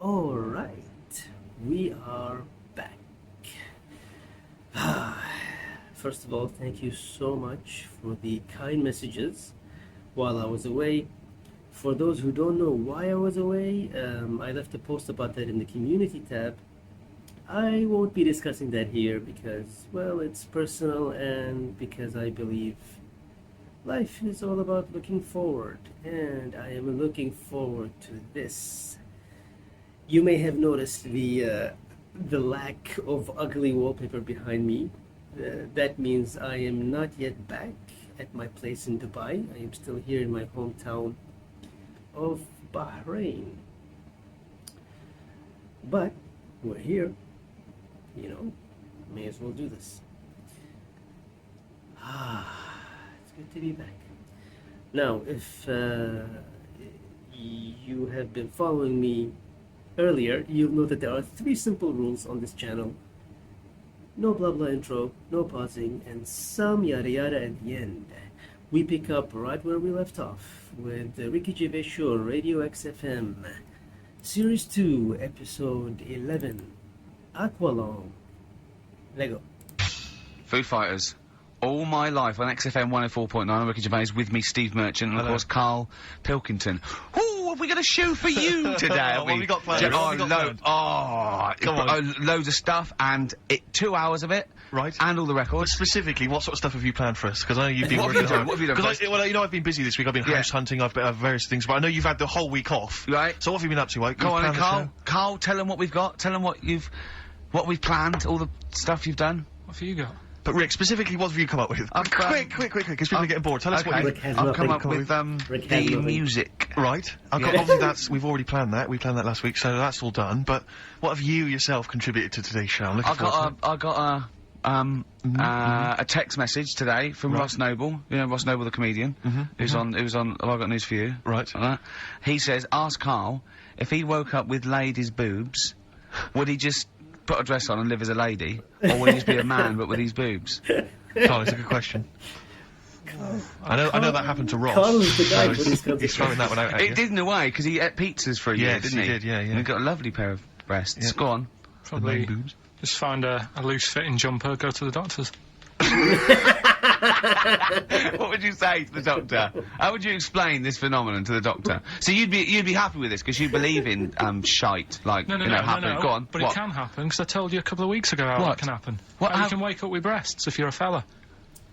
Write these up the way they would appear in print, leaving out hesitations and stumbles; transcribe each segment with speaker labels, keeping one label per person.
Speaker 1: All right, we are back. First of all, thank you so much for the kind messages while I was away. For those who don't know why I was away, I left a post about that in the community tab. I won't be discussing that here because, well, it's personal and because I believe life is all about looking forward, and I am looking forward to this. You may have noticed the lack of ugly wallpaper behind me. That means I am not yet back at my place in Dubai. I am still here in my hometown of Bahrain. But we're here, you know, may as well do this. It's good to be back. Now, if you have been following me earlier, you'll know that there are 3 simple rules on this channel. No blah blah intro, no pausing, and some yada yada at the end. We pick up right where we left off with the Ricky Gervais Show, Radio XFM, Series 2, Episode 11, Aqualong. Lego.
Speaker 2: Foo Fighters. All my life on XFM 104.9, I'm Ricky Gervais, with me Steve Merchant, and of course Karl Pilkington. Ooh, have we got a show for you today?
Speaker 3: What have we got planned?
Speaker 2: Loads of stuff, and 2 hours of it.
Speaker 3: Right.
Speaker 2: And all the
Speaker 3: But
Speaker 2: records.
Speaker 3: specifically, what sort of stuff have you planned for us? Because I know you've been
Speaker 2: What have
Speaker 3: working
Speaker 2: you done?
Speaker 3: hard.
Speaker 2: What have you done?
Speaker 3: Because well, you know, I've been busy this week. I've been house hunting. I've been various things, but I know you've had the whole week off.
Speaker 2: Right.
Speaker 3: So what have you been up to? Like,
Speaker 2: Go on,
Speaker 3: you've planned the
Speaker 2: Karl.
Speaker 3: show?
Speaker 2: Karl, tell them what we've got. Tell them what we've planned, all the stuff you've done.
Speaker 4: What have you got?
Speaker 3: But Rick, specifically, what have you come up with?
Speaker 2: I've
Speaker 3: quick, because people are getting bored. Tell us what
Speaker 1: Rick
Speaker 3: you...
Speaker 1: has
Speaker 2: I've
Speaker 1: nothing.
Speaker 2: come up with
Speaker 1: Rick has
Speaker 2: the
Speaker 1: nothing.
Speaker 2: music.
Speaker 3: Right.
Speaker 2: Yeah.
Speaker 3: Obviously, we've already planned that. We planned that last week, so that's all done. But what have you yourself contributed to today's show? I'm looking forward to it.
Speaker 2: I got a text message today from Ross Noble. You know Ross Noble, the comedian, who's on. Have I got news for you?
Speaker 3: Right.
Speaker 2: He says, ask Karl if he woke up with ladies' boobs, would he just put a dress on and live as a lady, or would he just be a man but with his boobs?
Speaker 3: Carl, it's a good question. I know that happened to Ross.
Speaker 1: Karl is the guy
Speaker 3: so
Speaker 1: for these kinds of
Speaker 3: he's throwing that one out at you.
Speaker 2: It did in a way because he ate pizzas for a year,
Speaker 3: Yes,
Speaker 2: didn't he?
Speaker 3: he did, yeah.
Speaker 2: And he got a lovely pair of breasts.
Speaker 3: Yeah.
Speaker 2: Go on.
Speaker 4: Probably
Speaker 3: boobs.
Speaker 4: just find a loose fitting jumper, go to the doctor's.
Speaker 2: What would you say to the doctor? How would you explain this phenomenon to the doctor? So you'd be happy with this because you believe in shite like
Speaker 4: No.
Speaker 2: happening. Go on.
Speaker 4: But
Speaker 2: What?
Speaker 4: it can happen, because I told you a couple of weeks ago how
Speaker 2: What?
Speaker 4: it can happen.
Speaker 2: What
Speaker 4: How you
Speaker 2: hap-
Speaker 4: can wake up with breasts if you're a fella.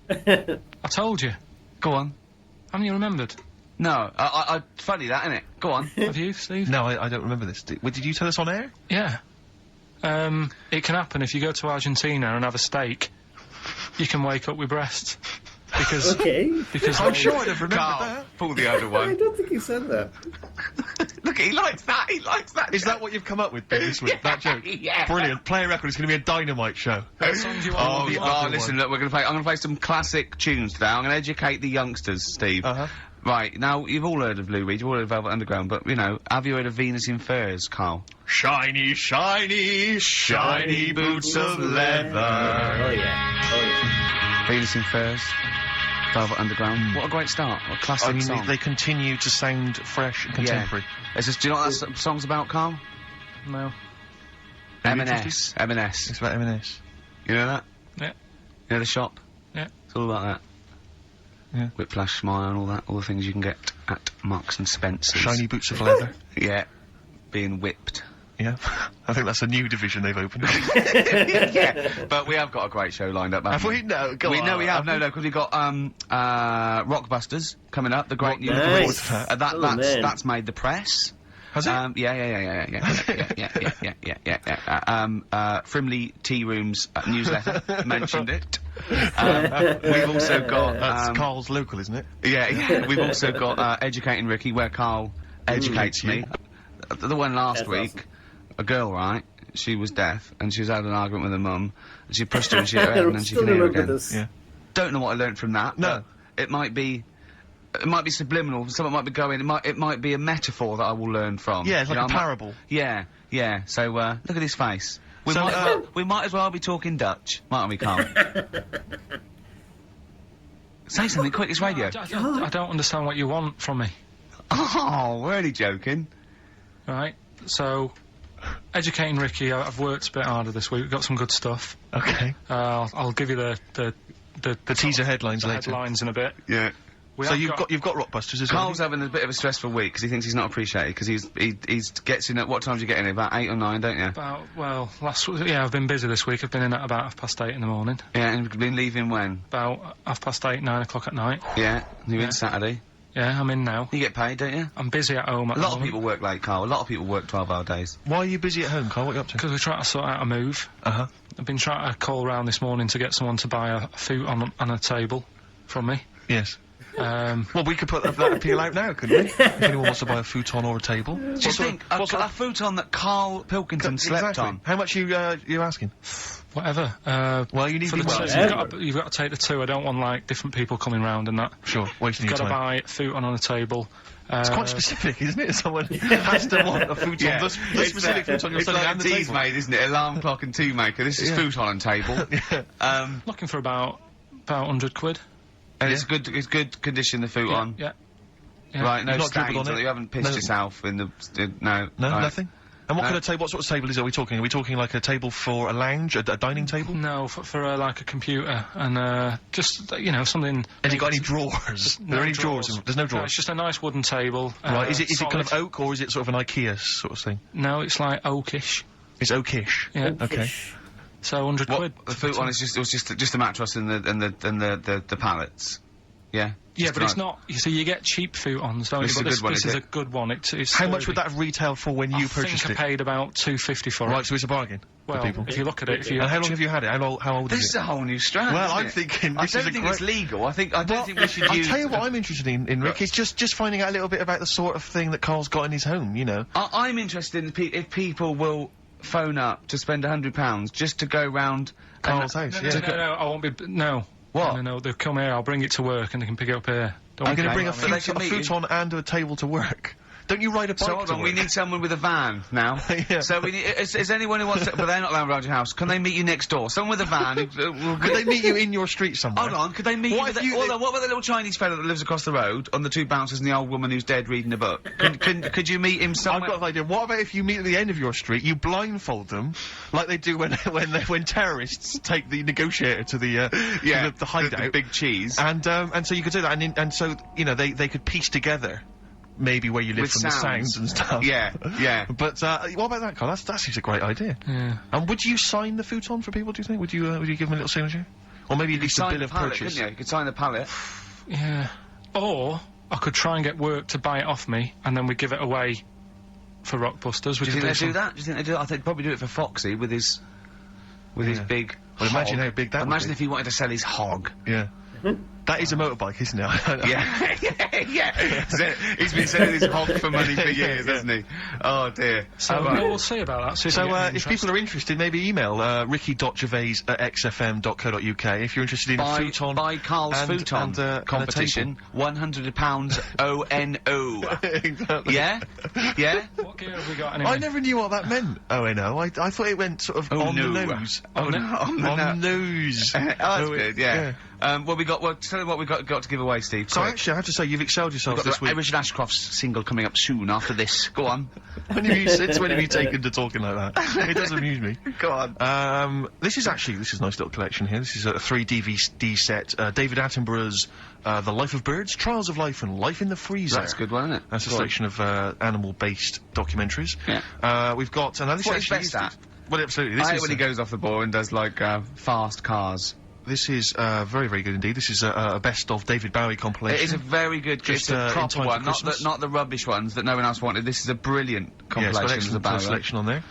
Speaker 4: I told you.
Speaker 2: Go on.
Speaker 4: Haven't you remembered?
Speaker 2: No, I funny that, isn't it? Go on.
Speaker 4: Have you, Steve?
Speaker 3: No, I don't remember this. Did you tell us on air?
Speaker 4: Yeah. It can happen if you go to Argentina and have a steak. You can wake up with breasts. Because...
Speaker 1: Okay.
Speaker 4: Because
Speaker 3: I'm
Speaker 4: they-
Speaker 3: sure I'd have remembered
Speaker 2: Carl,
Speaker 3: that.
Speaker 2: pull the other
Speaker 1: I
Speaker 2: one.
Speaker 1: don't think he said that.
Speaker 2: Look, he likes that. He likes that.
Speaker 3: Is that what you've come up with Ben, this week? That joke?
Speaker 2: Yeah.
Speaker 3: Brilliant. Play a record. It's going to be a dynamite show.
Speaker 4: What songs you want?
Speaker 2: Listen, look, I'm gonna play some classic tunes today. I'm gonna educate the youngsters, Steve.
Speaker 3: Uh-huh.
Speaker 2: Right, now, you've all heard of Lou Reed, you've all heard of Velvet Underground, but, you know, have you heard of Venus in Furs, Karl?
Speaker 3: Shiny, shiny, shiny boots of leather.
Speaker 1: Oh yeah.
Speaker 2: Venus in Furs, Velvet Underground. What a great start. What a classic
Speaker 3: I mean,
Speaker 2: song.
Speaker 3: they continue to sound fresh and contemporary.
Speaker 2: It's just, do you know what that song's about, Karl?
Speaker 4: No.
Speaker 2: M&S. M&S.
Speaker 3: It's about M&S.
Speaker 2: You know that?
Speaker 4: Yeah.
Speaker 2: You know the shop?
Speaker 4: Yeah.
Speaker 2: It's all about that.
Speaker 3: Yeah.
Speaker 2: Whiplash, Smile and all that, all the things you can get at Marks and Spencer's.
Speaker 3: Shiny boots of leather.
Speaker 2: Yeah. Being whipped.
Speaker 3: Yeah. I think that's a new division they've opened.
Speaker 2: Yeah, but we have got a great show lined up, haven't
Speaker 3: Have we? No, go on.
Speaker 2: No, we have. No, because we've got Rockbusters coming up. The great new.
Speaker 1: Nice.
Speaker 2: That's made the press.
Speaker 3: Has it?
Speaker 2: Yeah. Frimley Tea Rooms newsletter mentioned it. We've also got
Speaker 3: That's Carl's local, isn't it?
Speaker 2: yeah. We've also got Educating Ricky, where Karl educates me. The one last
Speaker 1: That's
Speaker 2: week,
Speaker 1: awesome.
Speaker 2: a girl, right? She was deaf, and she was having an argument with her mum, and she pushed her and she hit her head, and then she
Speaker 1: Still
Speaker 2: can hear
Speaker 1: remember
Speaker 2: again.
Speaker 1: this.
Speaker 3: Yeah.
Speaker 2: Don't know what I learned from that.
Speaker 3: No.
Speaker 2: but it might be subliminal. Someone might be going. It might be a metaphor that I will learn from.
Speaker 3: Yeah, it's
Speaker 2: You
Speaker 3: like
Speaker 2: know,
Speaker 3: a parable.
Speaker 2: Yeah. So look at his face. We
Speaker 3: So,
Speaker 2: might as well be talking Dutch, mightn't we, Karl? Say something quick. It's radio.
Speaker 4: I don't understand what you want from me.
Speaker 2: Oh, we're only joking.
Speaker 4: Right? So, educating Ricky, I've worked a bit harder this week. We've got some good stuff.
Speaker 3: Okay.
Speaker 4: I'll give you the
Speaker 3: teaser headlines later.
Speaker 4: Headlines in a bit.
Speaker 2: Yeah.
Speaker 3: So you've got Rockbusters, as well.
Speaker 2: Carl's having a bit of a stressful week because he thinks he's not appreciated because he gets in at what time do you get in? About 8 or 9, don't you?
Speaker 4: I've been busy this week. I've been in at about 8:30 in the morning.
Speaker 2: Yeah, and been leaving when?
Speaker 4: About 8:30, 9 o'clock at night.
Speaker 2: Yeah, you're in Saturday.
Speaker 4: Yeah, I'm in now.
Speaker 2: You get paid, don't you?
Speaker 4: I'm busy at home at the moment.
Speaker 2: A lot of people work late, Karl. A lot of people work 12-hour days.
Speaker 3: Why are you busy at home, Karl? What are you up to?
Speaker 4: Because we're trying to sort out a move.
Speaker 3: Uh-huh.
Speaker 4: I've been trying to call round this morning to get someone to buy a futon on a table from me.
Speaker 3: Yes. Well, we could put that appeal out now, couldn't we? If anyone wants to buy a futon or a table.
Speaker 2: Do you think a futon that Karl Pilkington slept on?
Speaker 3: How much you asking?
Speaker 4: Whatever.
Speaker 3: Well, you need
Speaker 4: for
Speaker 3: to
Speaker 4: be you've got to take the two. I don't want, like, different people coming round and that.
Speaker 3: Sure, wasting your time.
Speaker 4: You've got to buy a futon on a table.
Speaker 3: It's quite specific, isn't it? Someone has to want a futon. Yeah. The specific futon you're selling
Speaker 2: like
Speaker 3: and the
Speaker 2: tea's
Speaker 3: table.
Speaker 2: made, isn't it? Alarm clock and tea maker. This is futon and table.
Speaker 4: Looking for about 100 quid.
Speaker 2: And it's good condition, the futon.
Speaker 4: Yeah.
Speaker 2: Right, no
Speaker 3: You've not
Speaker 2: stains
Speaker 3: dribbled on
Speaker 2: on
Speaker 3: it?
Speaker 2: it. You haven't pissed yourself in the... no.
Speaker 3: No,
Speaker 2: right.
Speaker 3: nothing? And what kind of table, what sort of table is it? Are we talking like a table for a lounge, a dining table?
Speaker 4: No, for like a computer, and just, you know, something...
Speaker 3: Has it got any drawers? Are there any drawers? There's no drawers?
Speaker 4: No, it's just a nice wooden table.
Speaker 3: Right, is it kind of oak, or is it sort of an IKEA sort of thing?
Speaker 4: No, it's like oakish.
Speaker 3: It's oakish?
Speaker 4: Yeah.
Speaker 3: Okay.
Speaker 4: So 100 quid.
Speaker 2: The futon is just a mattress and the pallets. Yeah.
Speaker 4: Yeah, but it's not. You see, you get cheap futons, don't you? But this is a good one. It's
Speaker 3: how much would that retail for when you purchased it?
Speaker 4: I think I paid about $2.50 for it.
Speaker 3: Right, so it's a bargain.
Speaker 4: Well,
Speaker 3: for people.
Speaker 4: if you look at it,
Speaker 3: and how long have you had it? How old is it?
Speaker 2: This is a whole new strand.
Speaker 3: Well, I'm thinking.
Speaker 2: I don't think it's legal. I don't think we should use.
Speaker 3: I'll tell you what I'm interested in, Rick. It's just finding out a little bit about the sort of thing that Karl's got in his home. You know.
Speaker 2: I'm interested in if people will phone up to spend £100 just to go round
Speaker 3: Karl's house.
Speaker 4: No, I won't be. No.
Speaker 2: What?
Speaker 4: No, they'll come here. I'll bring it to work, and they can pick it up here.
Speaker 3: I'm going to bring a futon and a table to work. Don't you ride a bike
Speaker 2: So hold on, we need someone with a van now.
Speaker 3: Yeah.
Speaker 2: So we need, is anyone who wants to, but they're not allowed around your house, can they meet you next door? Someone with a van
Speaker 3: could they meet you in your street somewhere?
Speaker 2: Hold on, could they meet what what about the little Chinese fella that lives across the road, on the two bouncers and the old woman who's dead reading a book? Could you meet him somewhere?
Speaker 3: I've got an idea. What about if you meet at the end of your street, you blindfold them, like they do when terrorists take the negotiator to the hideout.
Speaker 2: The big cheese.
Speaker 3: And so you could do that, and so, you know, they could piece together maybe where you live
Speaker 2: with
Speaker 3: from the sounds and stuff.
Speaker 2: Yeah, yeah.
Speaker 3: But, what about that, Karl? That seems a great idea.
Speaker 4: Yeah.
Speaker 3: And would you sign the futon for people, do you think? Would you give them a little signature? Or maybe at least a bill of purchase?
Speaker 2: You could sign the pallet.
Speaker 4: Yeah. Or I could try and get work to buy it off me, and then we'd give it away for Rockbusters.
Speaker 2: Do you think they do that? Do you think they do that? I think they'd probably do it for Foxy with his big
Speaker 3: Well, imagine
Speaker 2: hog.
Speaker 3: how big that would be.
Speaker 2: Imagine if he wanted to sell his hog.
Speaker 3: Yeah. That is a motorbike, isn't it?
Speaker 2: yeah. He's been selling his hog for money for years, hasn't he? Oh dear.
Speaker 4: So we'll see about that.
Speaker 3: So if people are interested, maybe email ricky.gervais@xfm.co.uk if you're interested in a futon.
Speaker 2: Buy Karl's futon competition. £100 ONO.
Speaker 3: Exactly.
Speaker 2: Yeah? Yeah?
Speaker 4: What gear have we got anyway?
Speaker 3: I never knew what that meant. ONO. I thought it went sort of on the nose.
Speaker 2: On the
Speaker 3: nose.
Speaker 2: Oh, that's good. Yeah. Well, tell me what we got to give away, Steve.
Speaker 3: So actually, I have to say, you've excelled yourself this week.
Speaker 2: Richard Ashcroft's single coming up soon after this. Go on.
Speaker 3: Since when have you taken to talking like that? It does amuse me.
Speaker 2: Go on.
Speaker 3: This is a nice little collection here. This is a 3 DVD set. David Attenborough's The Life of Birds, Trials of Life, and Life in the Freezer.
Speaker 2: That's a good one, isn't it?
Speaker 3: That's a selection of animal-based documentaries.
Speaker 2: Yeah.
Speaker 3: We've got... And this
Speaker 2: what is best at?
Speaker 3: Well, absolutely.
Speaker 2: I hate when he goes off the ball and does, like, fast cars.
Speaker 3: This is very, very good indeed. This is a best of David Bowie compilation.
Speaker 2: It is a very good, it's a proper one, not the rubbish ones that no one else wanted. This is a brilliant compilation.
Speaker 3: Yeah, it's got excellent selection on there.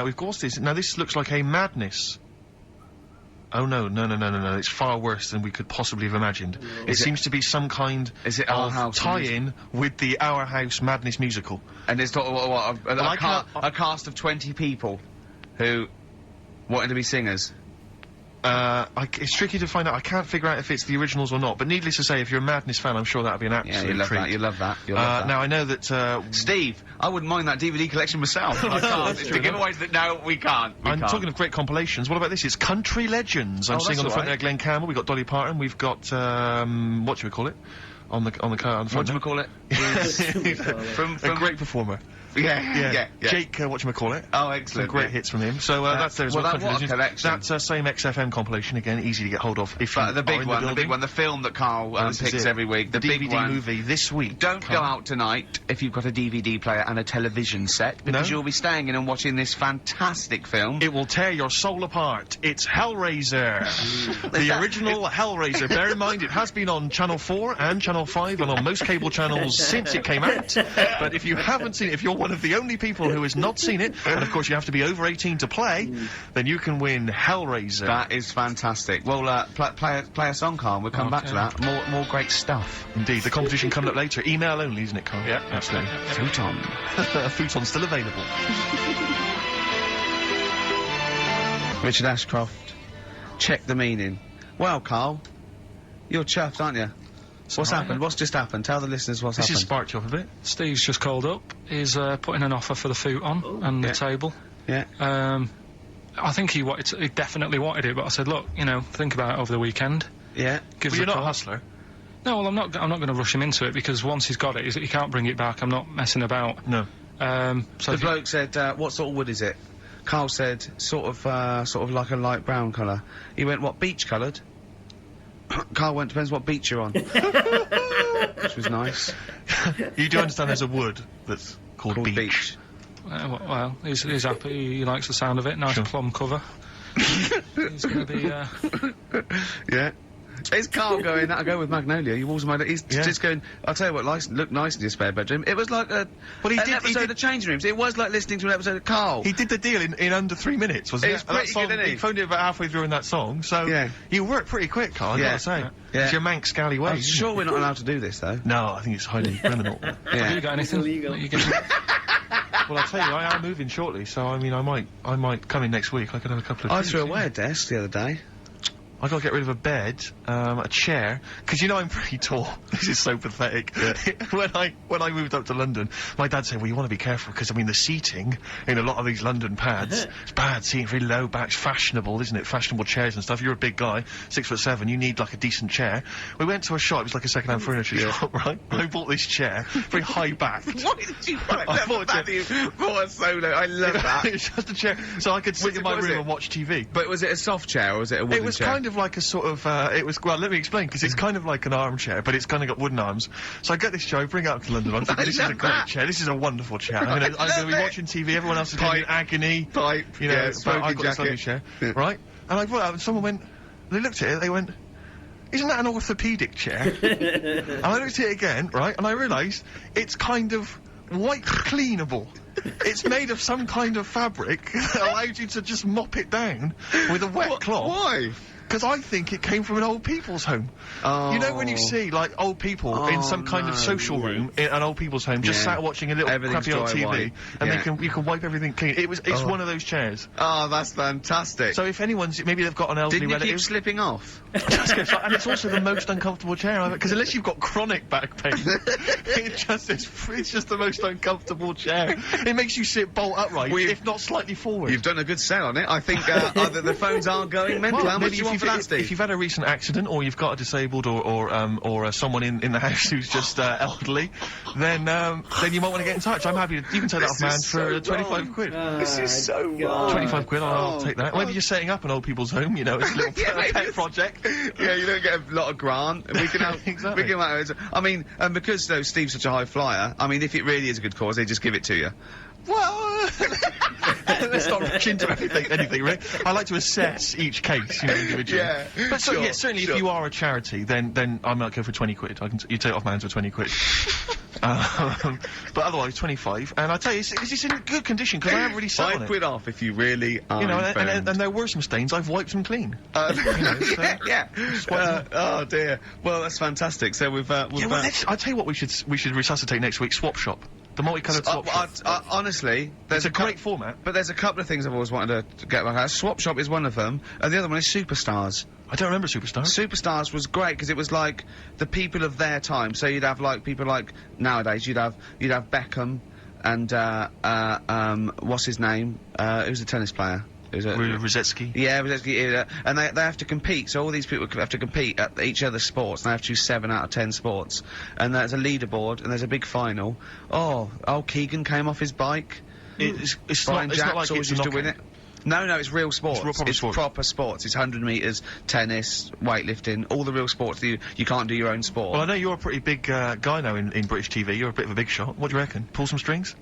Speaker 3: We've got this. Now this looks like a madness. Oh no! It's far worse than we could possibly have imagined. It seems to be some kind of tie-in with the Our House Madness musical.
Speaker 2: And it's a cast of 20 people who wanted to be singers.
Speaker 3: It's tricky to find out. I can't figure out if it's the originals or not, but needless to say, if you're a Madness fan, I'm sure that'd be an absolute treat.
Speaker 2: You love that.
Speaker 3: Now, I know that,
Speaker 2: Steve, I wouldn't mind that DVD collection myself. I can't. It's the giveaways that, no, we can't.
Speaker 3: I'm talking of great compilations. What about this? It's Country Legends. I'm seeing on the front there Glenn Campbell, we've got Dolly Parton, we've got, what do we call it? on the front.
Speaker 2: What do you call it?
Speaker 3: from a great performer.
Speaker 2: Yeah.
Speaker 3: Jake, whatchamacallit.
Speaker 2: Oh, excellent.
Speaker 3: Some great hits from him. So that's there as well.
Speaker 2: What a collection.
Speaker 3: That's same XFM compilation again, easy to get hold of. If
Speaker 2: but the big one, the film that Karl picks every week, the
Speaker 3: DVD
Speaker 2: big one.
Speaker 3: movie this week.
Speaker 2: Don't go out tonight if you've got a DVD player and a television set, because you'll be staying in and watching this fantastic film.
Speaker 3: It will tear your soul apart. It's Hellraiser, the original Hellraiser. Bear in mind, it has been on Channel 4 and Channel 5 and on most cable channels since it came out. But if you haven't seen it, if you're one of the only people who has not seen it, and of course you have to be over 18 to play, then you can win Hellraiser.
Speaker 2: That is fantastic. Well, play a song, Karl. We'll come back to that. More great stuff.
Speaker 3: Indeed. The competition coming up later. Email only, isn't it, Karl?
Speaker 4: Yeah,
Speaker 3: absolutely.
Speaker 2: Futon.
Speaker 3: Futon's still available.
Speaker 2: Richard Ashcroft. Check the meaning. Well, Karl, you're chuffed, aren't you? What's happened? What's just happened? Tell the listeners what's happened.
Speaker 3: This has sparked you up a bit.
Speaker 4: Steve's just called up. He's putting an offer for the futon and the table.
Speaker 2: Yeah.
Speaker 4: I think he definitely wanted it, but I said, look, think about it over the weekend.
Speaker 2: Yeah.
Speaker 4: Give us
Speaker 3: Well, you're
Speaker 4: a
Speaker 3: not
Speaker 4: call.
Speaker 3: a hustler.
Speaker 4: No, well, I'm not going to rush him into it, because once he's got it, he can't bring it back. I'm not messing about.
Speaker 3: No.
Speaker 2: So the bloke said, what sort of wood is it? Karl said, sort of like a light brown colour. He went, what, beach coloured? Karl went, depends what beach you're on. Which was nice.
Speaker 3: You do understand there's a wood that's called beach.
Speaker 4: Well, he's happy. He likes the sound of it. Nice plum cover. He's going to be.
Speaker 2: Yeah. Is Karl going, that'll go with Magnolia? He's just going, I'll tell you what, look nice in your spare bedroom. It was like an episode of Changing Rooms. It was like listening to an episode of Karl.
Speaker 3: He did the deal in under 3 minutes, wasn't it?
Speaker 2: It's pretty good, isn't he?
Speaker 3: He phoned it about halfway through in that song, so you worked pretty quick, Karl, I gotta say.
Speaker 2: Yeah.
Speaker 3: It's your Manx scally way.
Speaker 2: I'm sure we're not allowed to do this, though.
Speaker 3: No, I think it's highly criminal.
Speaker 4: Have you got anything?
Speaker 1: Illegal.
Speaker 3: Well, I'll tell you, I am moving shortly, so I mean, I might come in next week. I could have a couple of
Speaker 2: I
Speaker 3: things,
Speaker 2: threw away a desk the other day.
Speaker 3: I gotta get rid of a bed, a chair, because I'm pretty tall. This is so pathetic. when I moved up to London, my dad said, well, you want to be careful, because, the seating in a lot of these London pads, it's bad seating, very low backs, fashionable, isn't it? Fashionable chairs and stuff. You're a big guy, 6'7", you need, like, a decent chair. We went to a shop, it was like a second-hand furniture shop, right? I bought this chair, very high-backed.
Speaker 2: Why did you buy that? For a solo, I love that.
Speaker 3: It's just a chair, so I could sit in my room and watch TV.
Speaker 2: But was it a soft chair, or was it a wooden chair?
Speaker 3: It was kind of like a sort of, well, let me explain, because it's kind of like an armchair, but it's kind of got wooden arms. So I get this chair, I bring it up to London, I'm thinking, this is a great chair, this is a wonderful chair. I'm gonna be watching TV, everyone else is going in agony.
Speaker 2: But
Speaker 3: I've got this lovely chair, right? And I brought it up, and someone went, they looked at it, they went, isn't that an orthopaedic chair? And I looked at it again, right, and I realised it's kind of white cleanable. It's made of some kind of fabric that allows you to just mop it down with a wet cloth.
Speaker 2: Why?
Speaker 3: Because I think it came from an old people's home.
Speaker 2: Oh.
Speaker 3: You know when you see, like, old people in some kind of social room in an old people's home, just sat watching a little crappy old TV, and you can wipe everything clean. It's one of those chairs.
Speaker 2: Oh, that's fantastic.
Speaker 3: So if anyone's, maybe they've got an elderly
Speaker 2: Didn't you
Speaker 3: relative.
Speaker 2: keep slipping off?
Speaker 3: And it's also the most uncomfortable chair, because unless you've got chronic back pain, it's just the most uncomfortable chair. It makes you sit bolt upright, if not slightly forward.
Speaker 2: You've done a good sell on it. I think either the phones are going mental.
Speaker 3: Well,
Speaker 2: how much do you want for that, Steve?
Speaker 3: If you've had a recent accident, or you've got a disabled, or someone in the house who's just elderly, then you might want to get in touch. I'm happy to. You can take that off, man, for 25 quid.
Speaker 2: This is so wrong.
Speaker 3: 25 quid. I'll take that. Maybe you're setting up an old people's home. It's a little pet project.
Speaker 2: Yeah, you don't get a lot of grant. We can have.
Speaker 3: Exactly.
Speaker 2: We can have, because Steve's such a high flyer. If it really is a good cause, they just give it to you.
Speaker 3: Well, let's not rush into anything, really. I like to assess each case, individually.
Speaker 2: Yeah.
Speaker 3: But certainly, if you are a charity, then I might go for 20 quid. You take it off my hands for 20 quid. But otherwise, 25. And I tell you, it's in good condition, because I haven't really sat on it.
Speaker 2: 5 quid off if you really are.
Speaker 3: And there were some stains. I've wiped them clean.
Speaker 2: Oh dear. Well, that's fantastic. So we've
Speaker 3: I tell you what, we should resuscitate next week. Swap shop. The multicoloured swap shop.
Speaker 2: Honestly,
Speaker 3: it's a great format.
Speaker 2: But there's a couple of things I've always wanted to get back at. Swap shop is one of them, and the other one is Superstars.
Speaker 3: I don't remember Superstars.
Speaker 2: Superstars was great because it was like the people of their time. So you'd have like people like nowadays. You'd have Beckham and what's his name? Who's the tennis player?
Speaker 3: Rosetsky.
Speaker 2: Yeah, Rosetsky, and they have to compete. So all these people have to compete at each other's sports. And they have to choose 7 out of 10 sports. And there's a leaderboard, and there's a big final. Oh, Keegan came off his bike.
Speaker 3: It's
Speaker 2: Brian
Speaker 3: not
Speaker 2: Jacks
Speaker 3: like
Speaker 2: always
Speaker 3: it's
Speaker 2: used to win it. No, it's real sports.
Speaker 3: It's
Speaker 2: proper sports. It's 100 metres, tennis, weightlifting, all the real sports that you can't do your own sport.
Speaker 3: Well, I know you're a pretty big guy now in British TV. You're a bit of a big shot. What do you reckon? Pull some strings?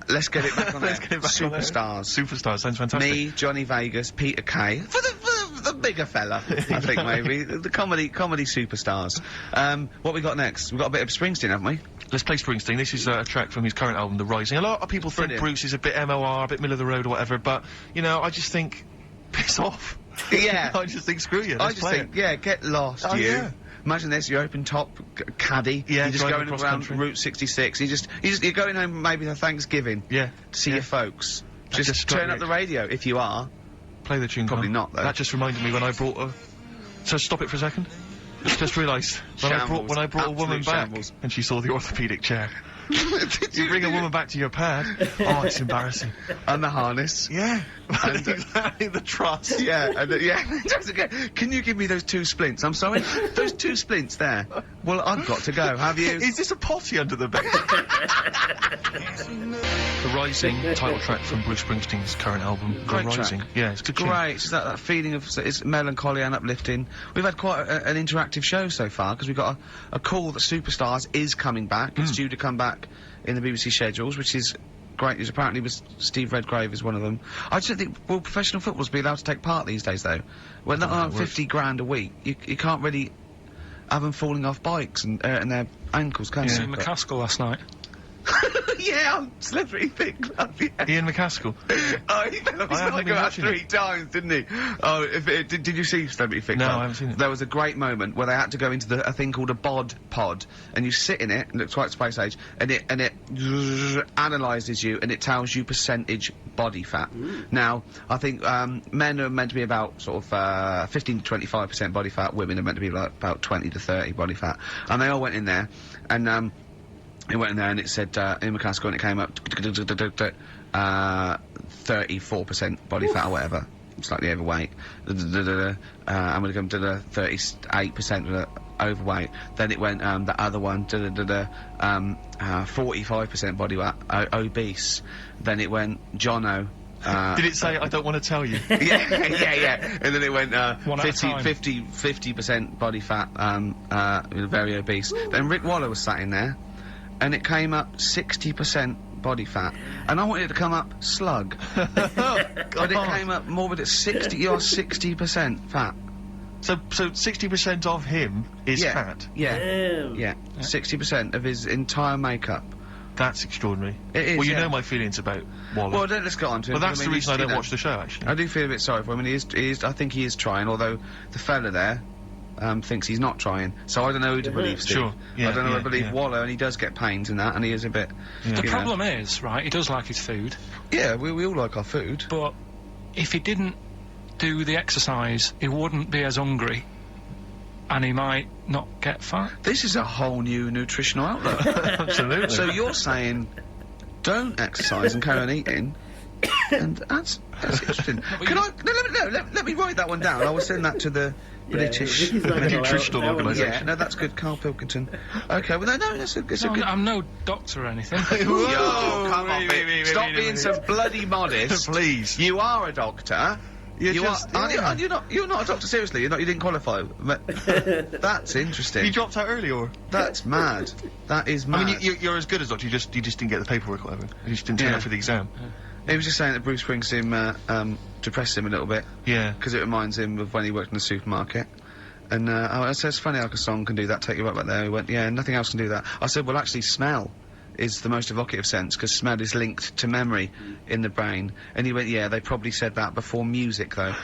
Speaker 2: Let's get it back on
Speaker 3: Let's
Speaker 2: there.
Speaker 3: get it back
Speaker 2: Superstars.
Speaker 3: On there. Superstars, sounds fantastic.
Speaker 2: Me, Johnny Vegas, Peter Kay. For the bigger fella, I think, maybe. The comedy superstars. What we got next? We've got a bit of Springsteen, haven't we?
Speaker 3: Let's play Springsteen. This is a track from his current album, The Rising. A lot of people think Bruce is a bit MOR, a bit middle of the road or whatever, but, you know, I just think, piss off.
Speaker 2: Yeah.
Speaker 3: I just think, screw you, let's play it.
Speaker 2: Yeah, get lost, you.
Speaker 3: Yeah.
Speaker 2: Imagine this, you're open top caddy.
Speaker 3: Yeah,
Speaker 2: you're just going around
Speaker 3: country.
Speaker 2: Route 66. You're going home maybe for Thanksgiving.
Speaker 3: Yeah.
Speaker 2: To see your folks. Just turn up the radio if you are.
Speaker 3: Play the tune.
Speaker 2: Probably not, though.
Speaker 3: That just reminded me when I brought a... So stop it for a second. Just realised when I brought a woman back and she saw the orthopaedic chair. Did you bring a woman back to your pad? Oh, it's embarrassing.
Speaker 2: And the harness.
Speaker 3: Yeah. And exactly, the truss.
Speaker 2: Yeah, Can you give me those 2 splints? I'm sorry? Those 2 splints there. Well, I've got to go. Have you?
Speaker 3: Is this a potty under the bed? The Rising, title track from Bruce Springsteen's current album,
Speaker 2: Great
Speaker 3: The Rising.
Speaker 2: track.
Speaker 3: Yeah, it's good.
Speaker 2: Great. It's that feeling of it's melancholy and uplifting. We've had quite an interactive show so far because we've got a call that Superstars is coming back. It's due to come back in the BBC schedules, which is great news. Apparently, Steve Redgrave is one of them. I just don't think professional footballers be allowed to take part these days, though. When they're on 50 grand a week, you can't really have them falling off bikes and their ankles, can you?
Speaker 4: Ian McCaskill last night.
Speaker 2: Yeah, on Celebrity Fit Club, yeah.
Speaker 3: Ian McCaskill.
Speaker 2: Oh, he fell off his bike about 3 times, didn't he? Oh, did you see Celebrity Fit Club?
Speaker 3: No, I haven't seen it.
Speaker 2: There was a great moment where they had to go into a thing called a bod pod, and you sit in it, and it's quite space age, and it analyses you, and it tells you percentage body fat. Now, I think men are meant to be about sort of 15 to 25% body fat, women are meant to be like about 20 to 30 body fat, and they all went in there, and it went in there and it said, Ian McCaskill, and it came up, 34% body fat or whatever. Slightly overweight. I'm gonna come to the 38% overweight. Then it went, the other one, 45% body fat, obese. Then it went, Jono.
Speaker 3: Did it say, I don't want to tell you?
Speaker 2: yeah. And then it went,
Speaker 3: 50%
Speaker 2: body fat, very obese. Then Rick Waller was sat in there, and it came up 60% body fat. And I wanted it to come up slug. But it came up more, but it's 60, you're 60% fat.
Speaker 3: So 60% of him is fat?
Speaker 2: Yeah.
Speaker 1: Damn.
Speaker 2: Yeah. 60% of his entire makeup.
Speaker 3: That's extraordinary.
Speaker 2: It is,
Speaker 3: well, you know my feelings about Waller.
Speaker 2: Well, let's get on to it.
Speaker 3: Well, that's the reason I don't watch the show, actually.
Speaker 2: I do feel a bit sorry for him, and he is, I think he is trying, although the fella there, thinks he's not trying. So I don't know who to believe, Steve.
Speaker 3: Sure. Yeah,
Speaker 2: I don't know who to believe Waller, and he does get pains in that, and he is a bit...
Speaker 4: The problem is, right, he does like his food.
Speaker 2: Yeah, we all like our food.
Speaker 4: But if he didn't do the exercise, he wouldn't be as hungry, and he might not get fat.
Speaker 2: This is a whole new nutritional outlook.
Speaker 3: Absolutely.
Speaker 2: So you're saying, don't exercise and carry on eating, and that's interesting. Let me write that one down. I will send that to the British
Speaker 3: Nutritional Organisation.
Speaker 2: Yeah, no, that's good. Karl Pilkington. Okay, well, no, that's a good...
Speaker 4: I'm no doctor or anything.
Speaker 2: Yo, come on, stop being so bloody modest.
Speaker 3: Please.
Speaker 2: You are a doctor. You're not a doctor, seriously. You didn't qualify. That's interesting.
Speaker 3: You dropped out early, or?
Speaker 2: That's mad. That is mad.
Speaker 3: I mean, you're as good as doctor, you just didn't get the paperwork or whatever. You just didn't turn up for the exam.
Speaker 2: He was just saying that Bruce Springsteen depressed him a little bit.
Speaker 3: Yeah.
Speaker 2: Because it reminds him of when he worked in the supermarket. And I said, it's funny how a song can do that, take you right back there. He went, yeah, nothing else can do that. I said, well, actually, smell is the most evocative sense, because smell is linked to memory in the brain. And he went, yeah, they probably said that before music, though.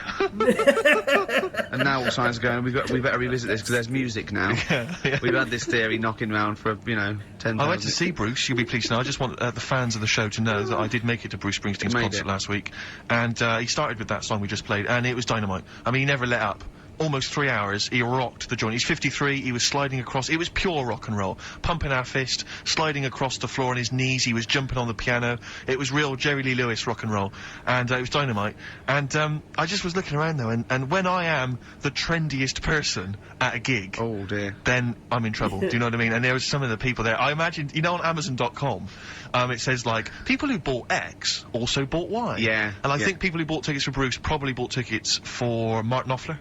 Speaker 2: And now all science are going, we better revisit this, because there's music now. Yeah. We've had this theory knocking around for, 10,000...
Speaker 3: I went to see Bruce, you'll be pleased to know. I just want the fans of the show to know that I did make it to Bruce Springsteen's concert last week. And he started with that song we just played, and it was dynamite. I mean, he never let up. almost 3 hours, he rocked the joint. He's 53, he was sliding across, it was pure rock and roll. Pumping our fist, sliding across the floor on his knees, he was jumping on the piano. It was real Jerry Lee Lewis rock and roll. And, it was dynamite. And, I just was looking around though, and when I am the trendiest person at a gig.
Speaker 2: Oh dear.
Speaker 3: Then I'm in trouble, do you know what I mean? And there was some of the people there, I imagine, you know, on Amazon.com, it says like, people who bought X also bought Y.
Speaker 2: Yeah.
Speaker 3: And I think people who bought tickets for Bruce probably bought tickets for Martin Knopfler.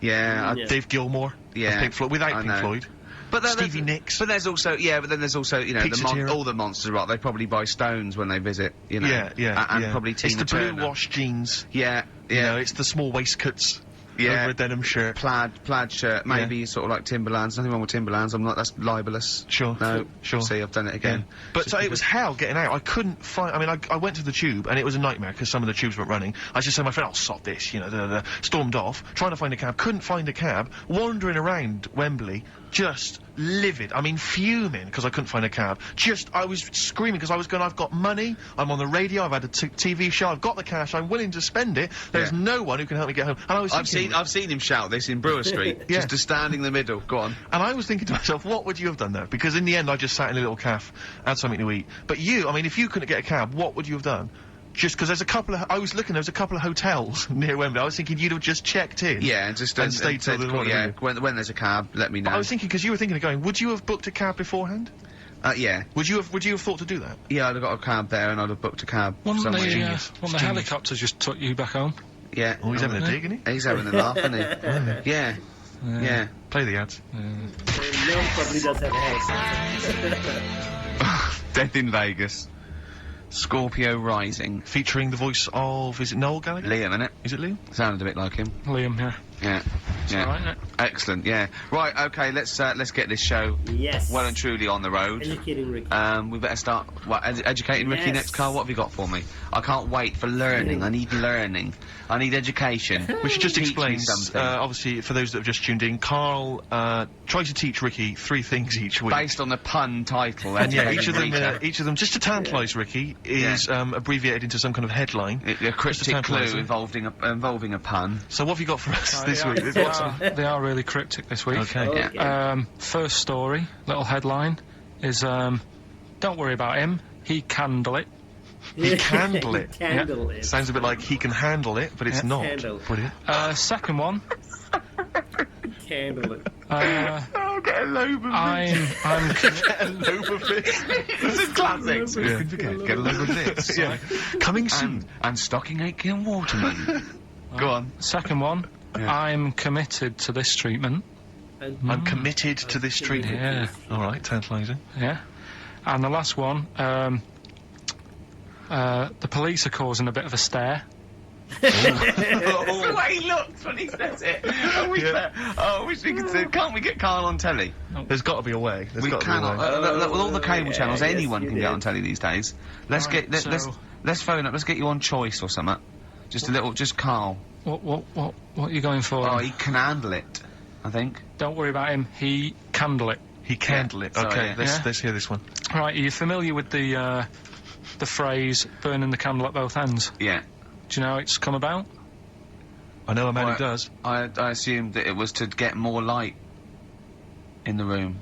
Speaker 2: Yeah.
Speaker 3: Dave Gilmour.
Speaker 2: Yeah.
Speaker 3: Of Pink Floyd, without Pink
Speaker 2: know.
Speaker 3: Floyd.
Speaker 2: But
Speaker 3: Stevie Nicks.
Speaker 2: But there's also, but then there's also, you know,
Speaker 3: Pizza
Speaker 2: all the Monsters of Rock, they probably buy Stones when they visit, you know. And probably Tina
Speaker 3: It's the
Speaker 2: Turner.
Speaker 3: blue wash jeans.
Speaker 2: Yeah.
Speaker 3: You know, it's the small waistcoats.
Speaker 2: Yeah.
Speaker 3: Over a denim shirt.
Speaker 2: Plaid shirt, maybe sort of like Timberlands. Nothing wrong with Timberlands. I'm not. That's libelous.
Speaker 3: Sure.
Speaker 2: No.
Speaker 3: Sure.
Speaker 2: See, I've done it again.
Speaker 3: Yeah. But so it was hell getting out. I couldn't find. I mean, I went to the tube and it was a nightmare because some of the tubes weren't running. I just said to my friend, "I'll sod this," you know. Stormed off, trying to find a cab. Couldn't find a cab. Wandering around Wembley, just livid. I mean, fuming because I couldn't find a cab. I was screaming because I was going. I've got money. I'm on the radio. I've had a TV show. I've got the cash. I'm willing to spend it. There's no one who can help me get home. And I was.
Speaker 2: I've seen him shout this in Brewer Street. Just to stand in the middle. Go on.
Speaker 3: And I was thinking to myself, what would you have done there? Because in the end, I just sat in a little cafe, had something to eat. But you, I mean, if you couldn't get a cab, what would you have done? Just because there was a couple of hotels near Wembley. I was thinking you'd have just checked in.
Speaker 2: Yeah, and just
Speaker 3: stayed till the morning.
Speaker 2: Yeah, when there's a cab, let me know.
Speaker 3: But I was thinking, because you were thinking of going, would you have booked a cab beforehand?
Speaker 2: Yeah.
Speaker 3: Would you have thought to do that?
Speaker 2: Yeah, I'd have got a cab there and I'd have booked a cab.
Speaker 4: Wouldn't
Speaker 2: somewhere.
Speaker 4: the helicopters just took you back home?
Speaker 2: Yeah.
Speaker 3: Oh, he's having a dig, isn't he?
Speaker 2: He's having a laugh, isn't he? Yeah. Yeah.
Speaker 3: Play the ads.
Speaker 1: No, probably does have hair.
Speaker 2: Death in Vegas. Scorpio Rising.
Speaker 3: Featuring the voice of, is it Noel Gallagher?
Speaker 2: Liam, innit?
Speaker 3: Is it Liam?
Speaker 2: Sounded a bit like him.
Speaker 4: Liam, yeah.
Speaker 2: Yeah.
Speaker 4: It's alright, isn't it?
Speaker 2: Excellent, yeah. Right, okay, let's get this show well and truly on the road.
Speaker 1: Educating Ricky.
Speaker 2: We better start, educating Ricky next, Karl? What have you got for me? I can't wait for learning. I need learning. I need education.
Speaker 3: We should just
Speaker 2: Teach
Speaker 3: explain,
Speaker 2: me something.
Speaker 3: obviously, for those that have just tuned in, Karl, tries to teach Ricky 3 things each week.
Speaker 2: Based on the pun title.
Speaker 3: And yeah, each of them, just to tantalise Ricky, is, abbreviated into some kind of headline.
Speaker 2: A cryptic clue involving a pun.
Speaker 3: So what have you got for us this week?
Speaker 4: They are really cryptic this week.
Speaker 3: Okay.
Speaker 2: Yeah.
Speaker 4: First story, little headline, is, don't worry about him, he can handle it.
Speaker 3: He can handle it.
Speaker 1: Handle it.
Speaker 3: Sounds a bit like he can handle it, but it's not.
Speaker 1: Handle.
Speaker 3: Brilliant.
Speaker 4: Second one,
Speaker 1: Handle it.
Speaker 2: Oh, get a lobe of
Speaker 4: I'm
Speaker 3: Get a lobe of this.
Speaker 2: This is classic.
Speaker 3: Yeah.
Speaker 2: Get a lobe of this.
Speaker 3: Yeah. Coming soon.
Speaker 2: And stocking 8 Kiln Waterman. Go on.
Speaker 4: Second one,
Speaker 2: Yeah.
Speaker 4: I'm committed to this treatment.
Speaker 3: I'm committed to this treatment.
Speaker 4: Yeah.
Speaker 3: Alright, tantalising.
Speaker 4: Yeah. And the last one, the police are causing a bit of a stare.
Speaker 2: The way he looks when he says it. I wish we could say, can't we get Karl on telly?
Speaker 3: There's got to be a way.
Speaker 2: We cannot. With all the cable channels, anyone can get on telly these days. Let's
Speaker 4: Right,
Speaker 2: let's phone up. Let's get you on Choice or something. Just Karl.
Speaker 4: What are you going for?
Speaker 2: Oh, he can handle it. I think.
Speaker 4: Don't worry about him, he can handle it.
Speaker 3: He can handle it.
Speaker 2: Sorry,
Speaker 3: Okay,
Speaker 2: yeah.
Speaker 3: let's hear this one.
Speaker 4: Right, are you familiar with the phrase burning the candle at both ends?
Speaker 2: Yeah.
Speaker 4: Do you know how it's come about?
Speaker 3: I know a man
Speaker 2: Well,
Speaker 3: who does.
Speaker 2: I assumed that it was to get more light in the room.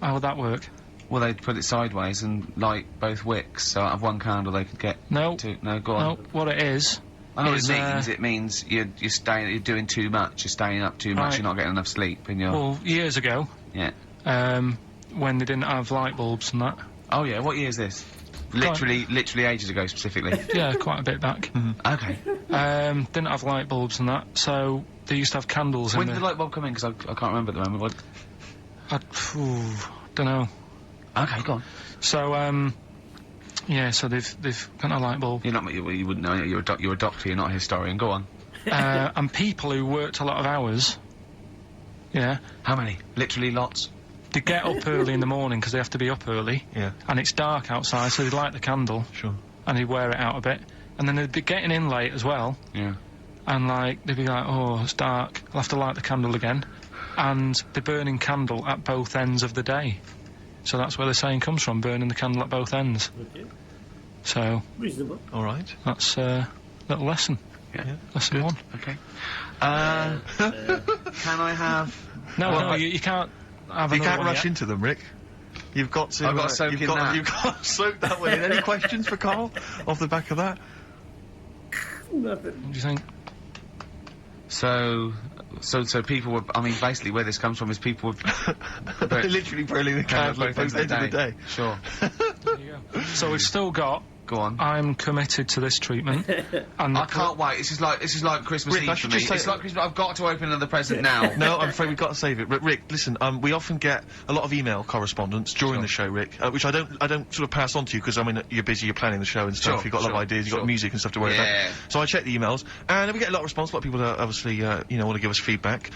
Speaker 4: How would that work?
Speaker 2: Well, they'd put it sideways and light both wicks, so out of one candle they could get
Speaker 4: No.
Speaker 2: two. No, go on.
Speaker 4: No, what it is...
Speaker 2: I know what
Speaker 4: is,
Speaker 2: it means. It means you're doing too much. You're staying up too much.
Speaker 4: Right.
Speaker 2: You're not getting enough sleep, and you're
Speaker 4: Well, years ago,
Speaker 2: yeah.
Speaker 4: when they didn't have light bulbs and that.
Speaker 2: Oh yeah. What year is this? Literally ages ago, specifically.
Speaker 4: Yeah, quite a bit back.
Speaker 2: Okay.
Speaker 4: Didn't have light bulbs and that, so they used to have candles
Speaker 2: When
Speaker 4: in
Speaker 2: did the light bulb come in? Because I can't remember at the moment.
Speaker 4: don't know.
Speaker 2: Okay, go on.
Speaker 4: So, yeah, so they've got a light bulb.
Speaker 2: You're not. You wouldn't know. You're a doctor. You're not a historian. Go on.
Speaker 4: And people who worked a lot of hours, yeah,
Speaker 2: How many? Literally lots.
Speaker 4: they get up early in the morning because they have to be up early,
Speaker 3: Yeah.
Speaker 4: and it's dark outside, so they light the candle,
Speaker 3: Sure.
Speaker 4: and they wear it out a bit, and then they'd be getting in late as well,
Speaker 2: Yeah.
Speaker 4: and like, they'd be like, oh, it's dark, I'll have to light the candle again, and they're burning candle at both ends of the day. So that's where the saying comes from, burning the candle at both ends.
Speaker 1: Okay.
Speaker 4: So,
Speaker 1: Reasonable.
Speaker 3: All right.
Speaker 4: that's a little lesson. Lesson 1.
Speaker 2: Okay. Can I have...
Speaker 4: No, you can't have
Speaker 3: You
Speaker 4: another
Speaker 3: can't
Speaker 4: one
Speaker 3: rush
Speaker 4: yet.
Speaker 3: into them, Rick. You've got to...
Speaker 2: I've got to soak in that.
Speaker 3: You've got to soak that one in. Any questions for Karl off the back of that?
Speaker 1: Nothing.
Speaker 4: What do you think?
Speaker 2: So people were... I mean, basically where this comes from is people were...
Speaker 3: Literally burning the candle at both ends of the day.
Speaker 2: Sure.
Speaker 4: There you go. So we've still got...
Speaker 2: Go on.
Speaker 4: I'm committed to this treatment. And
Speaker 2: I can't wait. This is like Christmas
Speaker 3: Rick, I
Speaker 2: Eve for
Speaker 3: should
Speaker 2: me.
Speaker 3: just say-
Speaker 2: It's like Christmas. I've got to open another present now.
Speaker 3: No, I'm afraid we've got to save it. Rick, listen, we often get a lot of email correspondence during the show, Rick, which I don't sort of pass on to you because, I mean, you're busy, you're planning the show and stuff,
Speaker 2: Sure,
Speaker 3: you've got a lot of
Speaker 2: sure,
Speaker 3: ideas, you've got
Speaker 2: sure.
Speaker 3: music and stuff to worry about. So I check the emails, and we get a lot of response, a lot of people that obviously, want to give us feedback.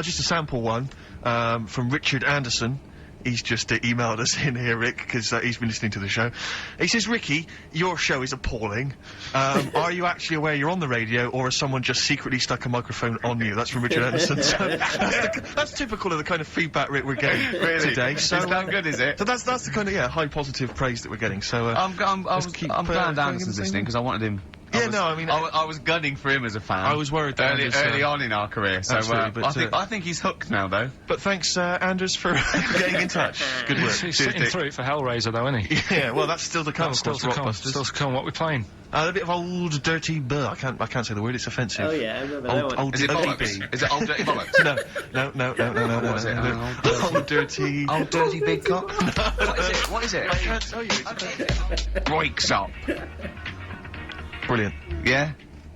Speaker 3: Just a sample one, from Richard Anderson. He's just emailed us in here, Rick, because he's been listening to the show. He says, Ricky, your show is appalling. Are you actually aware you're on the radio, or has someone just secretly stuck a microphone on you? That's from Richard Anderson. So that's typical of the kind of feedback, Rick, we're getting today. So,
Speaker 2: It's that good, is it?
Speaker 3: So that's the kind of, high positive praise that we're getting. So,
Speaker 2: I'm glad Anderson's
Speaker 3: same
Speaker 2: listening because I wanted him. I was gunning for him as a fan.
Speaker 3: I was worried that
Speaker 2: early on in our career. So I think he's hooked now, though.
Speaker 3: But thanks, Anders, for getting in touch. Good work.
Speaker 4: He's sitting through it for Hellraiser, though, isn't he?
Speaker 3: Yeah, well, that's still to come.
Speaker 4: Still to come.
Speaker 3: Rockbusters.
Speaker 4: Still to come. What are we playing?
Speaker 3: A bit of old dirty I can't say the word. It's offensive.
Speaker 1: Oh yeah, I remember that one.
Speaker 3: Old
Speaker 2: Is it
Speaker 3: dirty
Speaker 2: bollocks? Is it old dirty bollocks?
Speaker 3: No.
Speaker 2: What is it?
Speaker 3: Old dirty.
Speaker 2: Old dirty big cock? What is it?
Speaker 3: I can't tell you.
Speaker 2: Breaks up.
Speaker 3: Brilliant.
Speaker 2: Yeah?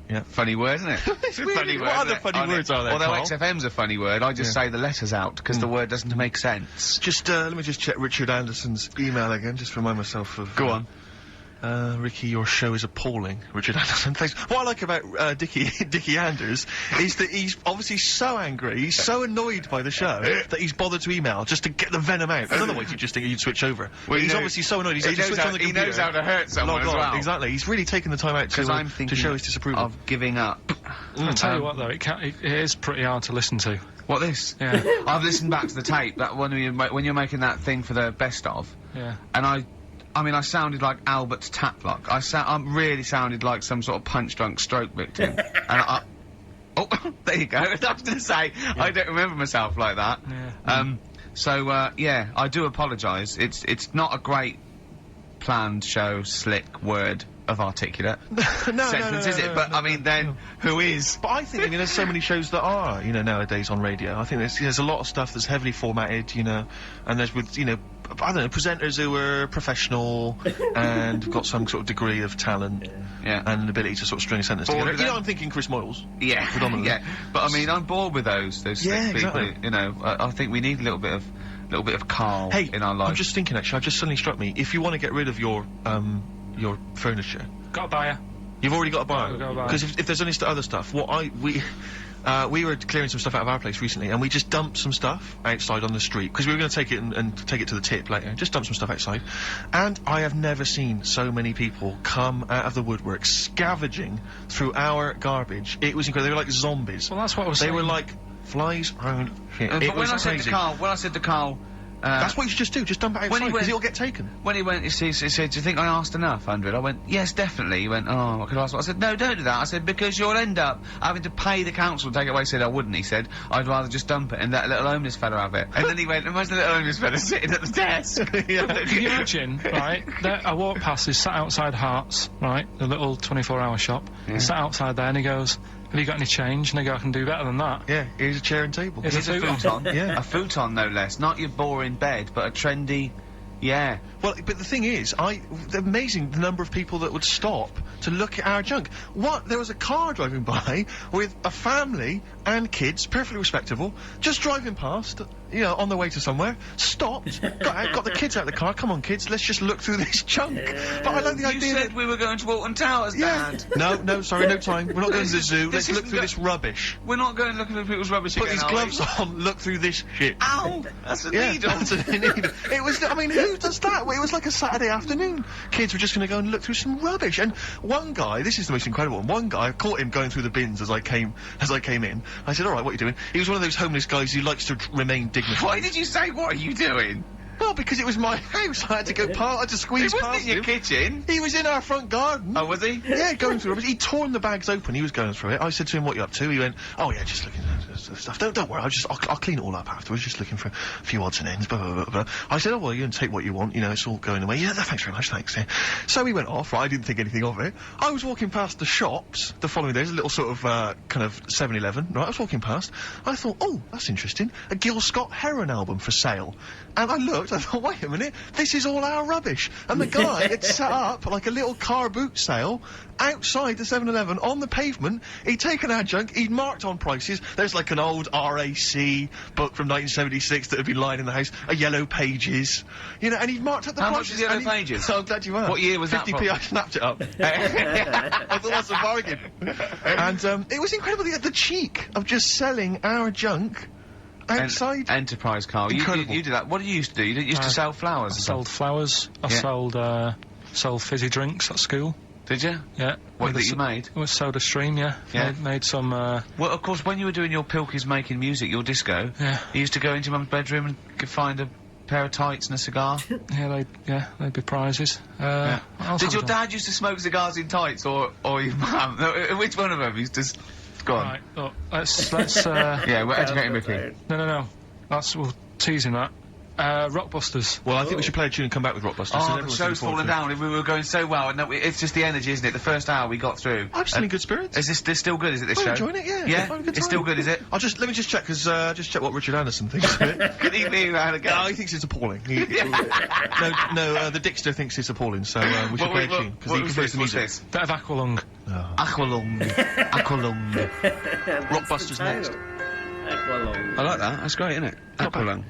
Speaker 3: Yeah.
Speaker 2: Funny word, isn't it?
Speaker 3: It's funny. What other funny words are there,
Speaker 2: Although
Speaker 3: Karl?
Speaker 2: XFM's a funny word, I just say the letters out because the word doesn't make sense.
Speaker 3: Just let me just check Richard Anderson's email again. Just remind myself of.
Speaker 2: Go on.
Speaker 3: Ricky, your show is appalling. Richard Anderson, thanks. What I like about Dickie Anders is that he's obviously so angry, he's so annoyed by the show that he's bothered to email just to get the venom out. Otherwise, you just think you'd switch over.
Speaker 2: Well,
Speaker 3: he's obviously so annoyed. He's
Speaker 2: he knows
Speaker 3: switched on the
Speaker 2: he
Speaker 3: computer.
Speaker 2: knows how to hurt someone as well.
Speaker 3: Exactly. He's really taken the time out to show his disapproval.
Speaker 2: of giving up.
Speaker 4: I'll tell you what, though, it is pretty hard to listen to.
Speaker 2: What this?
Speaker 4: Yeah.
Speaker 2: I've listened back to the tape that when you're making that thing for the best of,
Speaker 4: Yeah.
Speaker 2: and I mean, I sounded like Albert's Taplock. I really sounded like some sort of punch-drunk stroke victim. And oh, there you go. I was going to say, I don't remember myself like that.
Speaker 4: Yeah.
Speaker 2: I do apologise. It's not a great planned show, slick word of articulate sentence, is it? But I mean, then who is?
Speaker 3: But I think there's so many shows that are, nowadays on radio. I think there's a lot of stuff that's heavily formatted, and there's with, I don't know, presenters who are professional and got some sort of degree of talent and an ability to sort of string a sentence together. I'm thinking Chris Moyles.
Speaker 2: Yeah,
Speaker 3: predominantly.
Speaker 2: yeah. But I mean, I'm bored with those slick people.
Speaker 3: Exactly.
Speaker 2: I think we need a little bit of Karl in our life.
Speaker 3: I'm just thinking, actually, I've just suddenly struck me. If you want to get rid of your furniture,
Speaker 4: Got a buyer.
Speaker 3: you've already got a buyer.
Speaker 4: Got a buyer.
Speaker 3: Because if there's any other stuff, we were clearing some stuff out of our place recently, and we just dumped some stuff outside on the street because we were going to take it and take it to the tip later. Just dump some stuff outside, and I have never seen so many people come out of the woodwork scavenging through our garbage. It was incredible. They were like zombies.
Speaker 4: Well, that's what I was saying.
Speaker 3: They were like flies around shit.
Speaker 2: But
Speaker 3: It
Speaker 2: when
Speaker 3: was
Speaker 2: I
Speaker 3: crazy.
Speaker 2: said to Karl,
Speaker 3: That's what you should just do. Just dump it outside
Speaker 2: When he
Speaker 3: because
Speaker 2: went-
Speaker 3: it'll get taken.
Speaker 2: when he went, he said, "Do you think I asked enough, 100?" I went, "Yes, definitely." He went, "Oh, I could ask." I said, "No, don't do that." I said, "Because you'll end up having to pay the council to take it away." He said, "I wouldn't." He said, "I'd rather just dump it and let a little homeless fella have it." And then he went, "Imagine the little homeless fella sitting at the desk."
Speaker 4: Can you imagine, right? I walk past, he's sat outside Hearts, right? The little 24-hour shop. He's sat outside there and he goes, "Have you got any change?" And I go, "I can do better than that."
Speaker 3: Yeah, here's a chair and table.
Speaker 4: Here's
Speaker 2: Here's a
Speaker 4: futon.
Speaker 2: futon.
Speaker 3: Yeah.
Speaker 2: A futon, no less. Not your boring bed, but a trendy, yeah.
Speaker 3: Well, but the thing is, amazing the number of people that would stop to look at our junk. There was a car driving by with a family and kids, perfectly respectable, just driving past, on their way to somewhere, stopped, got the kids out of the car, come on kids, let's just look through this junk. But I like the
Speaker 2: You
Speaker 3: idea
Speaker 2: said
Speaker 3: that...
Speaker 2: we were going to Alton Towers, Dad.
Speaker 3: No, sorry, no time. We're not going to the zoo.
Speaker 2: This
Speaker 3: Let's look
Speaker 2: isn't
Speaker 3: through
Speaker 2: go-
Speaker 3: this rubbish.
Speaker 2: We're not going looking at people's rubbish
Speaker 3: Put
Speaker 2: again,
Speaker 3: these
Speaker 2: are
Speaker 3: gloves
Speaker 2: we?
Speaker 3: on, look through this shit.
Speaker 2: Ow! That's a
Speaker 3: Yeah,
Speaker 2: needle.
Speaker 3: that's a needle. It was, who does that? Well, it was like a Saturday afternoon. Kids were just going to go and look through some rubbish. And one guy, this is the most incredible one, I caught him going through the bins as I came in. I said, "All right, what are you doing?" He was one of those homeless guys who likes to remain dignified.
Speaker 2: Why did you say, "What are you doing"?
Speaker 3: Well, because it was my house, I had to go past. I had to squeeze
Speaker 2: He
Speaker 3: past
Speaker 2: wasn't in your
Speaker 3: him.
Speaker 2: kitchen.
Speaker 3: He was in our front garden.
Speaker 2: Oh, was he?
Speaker 3: Yeah, going through rubbish. He'd torn the bags open. He was going through it. I said to him, "What are you up to?" He went, "Oh yeah, just looking at stuff. Don't worry. I'll clean it all up afterwards. Just looking for a few odds and ends." Blah blah blah blah. I said, "Oh well, you can take what you want. You know, it's all going away." Yeah, thanks very much. Thanks. Yeah. So he went off. Right, I didn't think anything of it. I was walking past the shops the following day. There's a little sort of kind of 7-Eleven. Right, I was walking past. I thought, "Oh, that's interesting. A Gil Scott Heron album for sale." And I looked. I thought, "Wait a minute. This is all our rubbish." And the guy had set up like a little car boot sale outside the 7-Eleven on the pavement. He'd taken our junk, he'd marked on prices. There's like an old RAC book from 1976 that had been lying in the house, a Yellow Pages, you know, and he'd marked up the
Speaker 2: How much
Speaker 3: prices.
Speaker 2: is Yellow
Speaker 3: and he-
Speaker 2: Pages?
Speaker 3: So I'm glad you asked.
Speaker 2: What year was that
Speaker 3: 50p,
Speaker 2: from?
Speaker 3: I snapped it up. I thought that's a bargain. And it was incredible, the cheek of just selling our junk outside.
Speaker 2: Enterprise, Karl. You
Speaker 3: Incredible.
Speaker 2: did that. What did you used to do? You used to sell flowers
Speaker 4: I
Speaker 2: and
Speaker 4: sold
Speaker 2: stuff.
Speaker 4: flowers. I
Speaker 2: Yeah.
Speaker 4: sold fizzy drinks at school.
Speaker 2: Did you?
Speaker 4: Yeah.
Speaker 2: What
Speaker 4: With
Speaker 2: that
Speaker 4: a
Speaker 2: you
Speaker 4: s-
Speaker 2: made?
Speaker 4: It was Soda Stream, yeah.
Speaker 2: Yeah.
Speaker 4: Made some,
Speaker 2: Well, of course, when you were doing your Pilkies making music, your disco,
Speaker 4: Yeah.
Speaker 2: you used to go into Mum's bedroom and find a pair of tights and a cigar.
Speaker 4: they'd be prizes.
Speaker 2: Yeah.
Speaker 4: what else
Speaker 2: Did
Speaker 4: have
Speaker 2: your
Speaker 4: I done?
Speaker 2: dad used to smoke cigars in tights, or your mum? No, which one of them used to... Go on.
Speaker 4: Right, look, let's,
Speaker 2: Yeah, we're educating Ricky.
Speaker 4: no. We're teasing that. Rockbusters.
Speaker 3: Well, I think we should play a tune and come back with Rockbusters. so
Speaker 2: Oh, the
Speaker 3: everyone's
Speaker 2: show's
Speaker 3: looking forward
Speaker 2: fallen
Speaker 3: to it.
Speaker 2: down, and we were going so well, and it's just the energy, isn't it? The first hour we got through.
Speaker 3: I'm still in good spirits.
Speaker 2: Is this still good, is it, this
Speaker 3: I'm
Speaker 2: show?
Speaker 3: enjoying it, yeah.
Speaker 2: Yeah?
Speaker 3: I'm having a good
Speaker 2: It's
Speaker 3: time.
Speaker 2: still good, is it?
Speaker 3: Let me just check, because, just check what Richard Anderson thinks of it.
Speaker 2: Good evening, round again.
Speaker 3: No, he thinks it's appalling. The Dixter thinks it's appalling, so we should play a tune, because he prefers the music.
Speaker 2: This?
Speaker 4: Bit of Aqualong.
Speaker 2: Aqualong. Aqualong.
Speaker 3: Rockbusters next.
Speaker 1: Aqualong.
Speaker 2: I like that, that's great, isn't it?
Speaker 3: Not bad.
Speaker 2: Aqualong.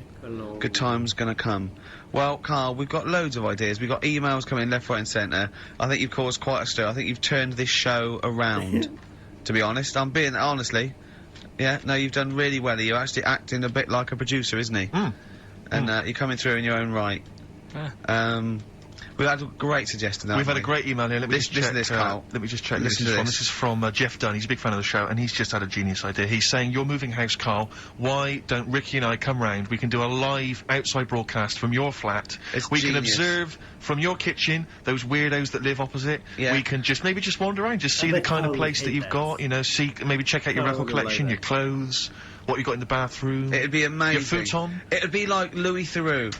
Speaker 2: Good time's gonna come. Well, Karl, we've got loads of ideas. We've got emails coming left, right and centre. I think you've caused quite a stir. I think you've turned this show around, to be honest. I'm being, honestly. Yeah, no, you've done really well. You're actually acting a bit like a producer, isn't he? And you're coming through in your own right.
Speaker 4: Yeah.
Speaker 2: We've had a great suggestion.
Speaker 3: We've had a great email here. Let me just check.
Speaker 2: Karl.
Speaker 3: Let me just check.
Speaker 2: Listen to this.
Speaker 3: This is from Jeff Dunn. He's a big fan of the show, and he's just had a genius idea. He's saying, "You're moving house, Karl. Why don't Ricky and I come round? We can do a live outside broadcast from your flat.
Speaker 2: It's
Speaker 3: we can
Speaker 2: genius.
Speaker 3: observe from your kitchen those weirdos that live opposite.
Speaker 2: Yeah.
Speaker 3: We can just maybe just wander around, just see the kind of place that you've got. You know, see maybe check out your record collection, your clothes, what you got in the bathroom.
Speaker 2: It'd be amazing.
Speaker 3: Your futon.
Speaker 2: It'd be like Louis Theroux,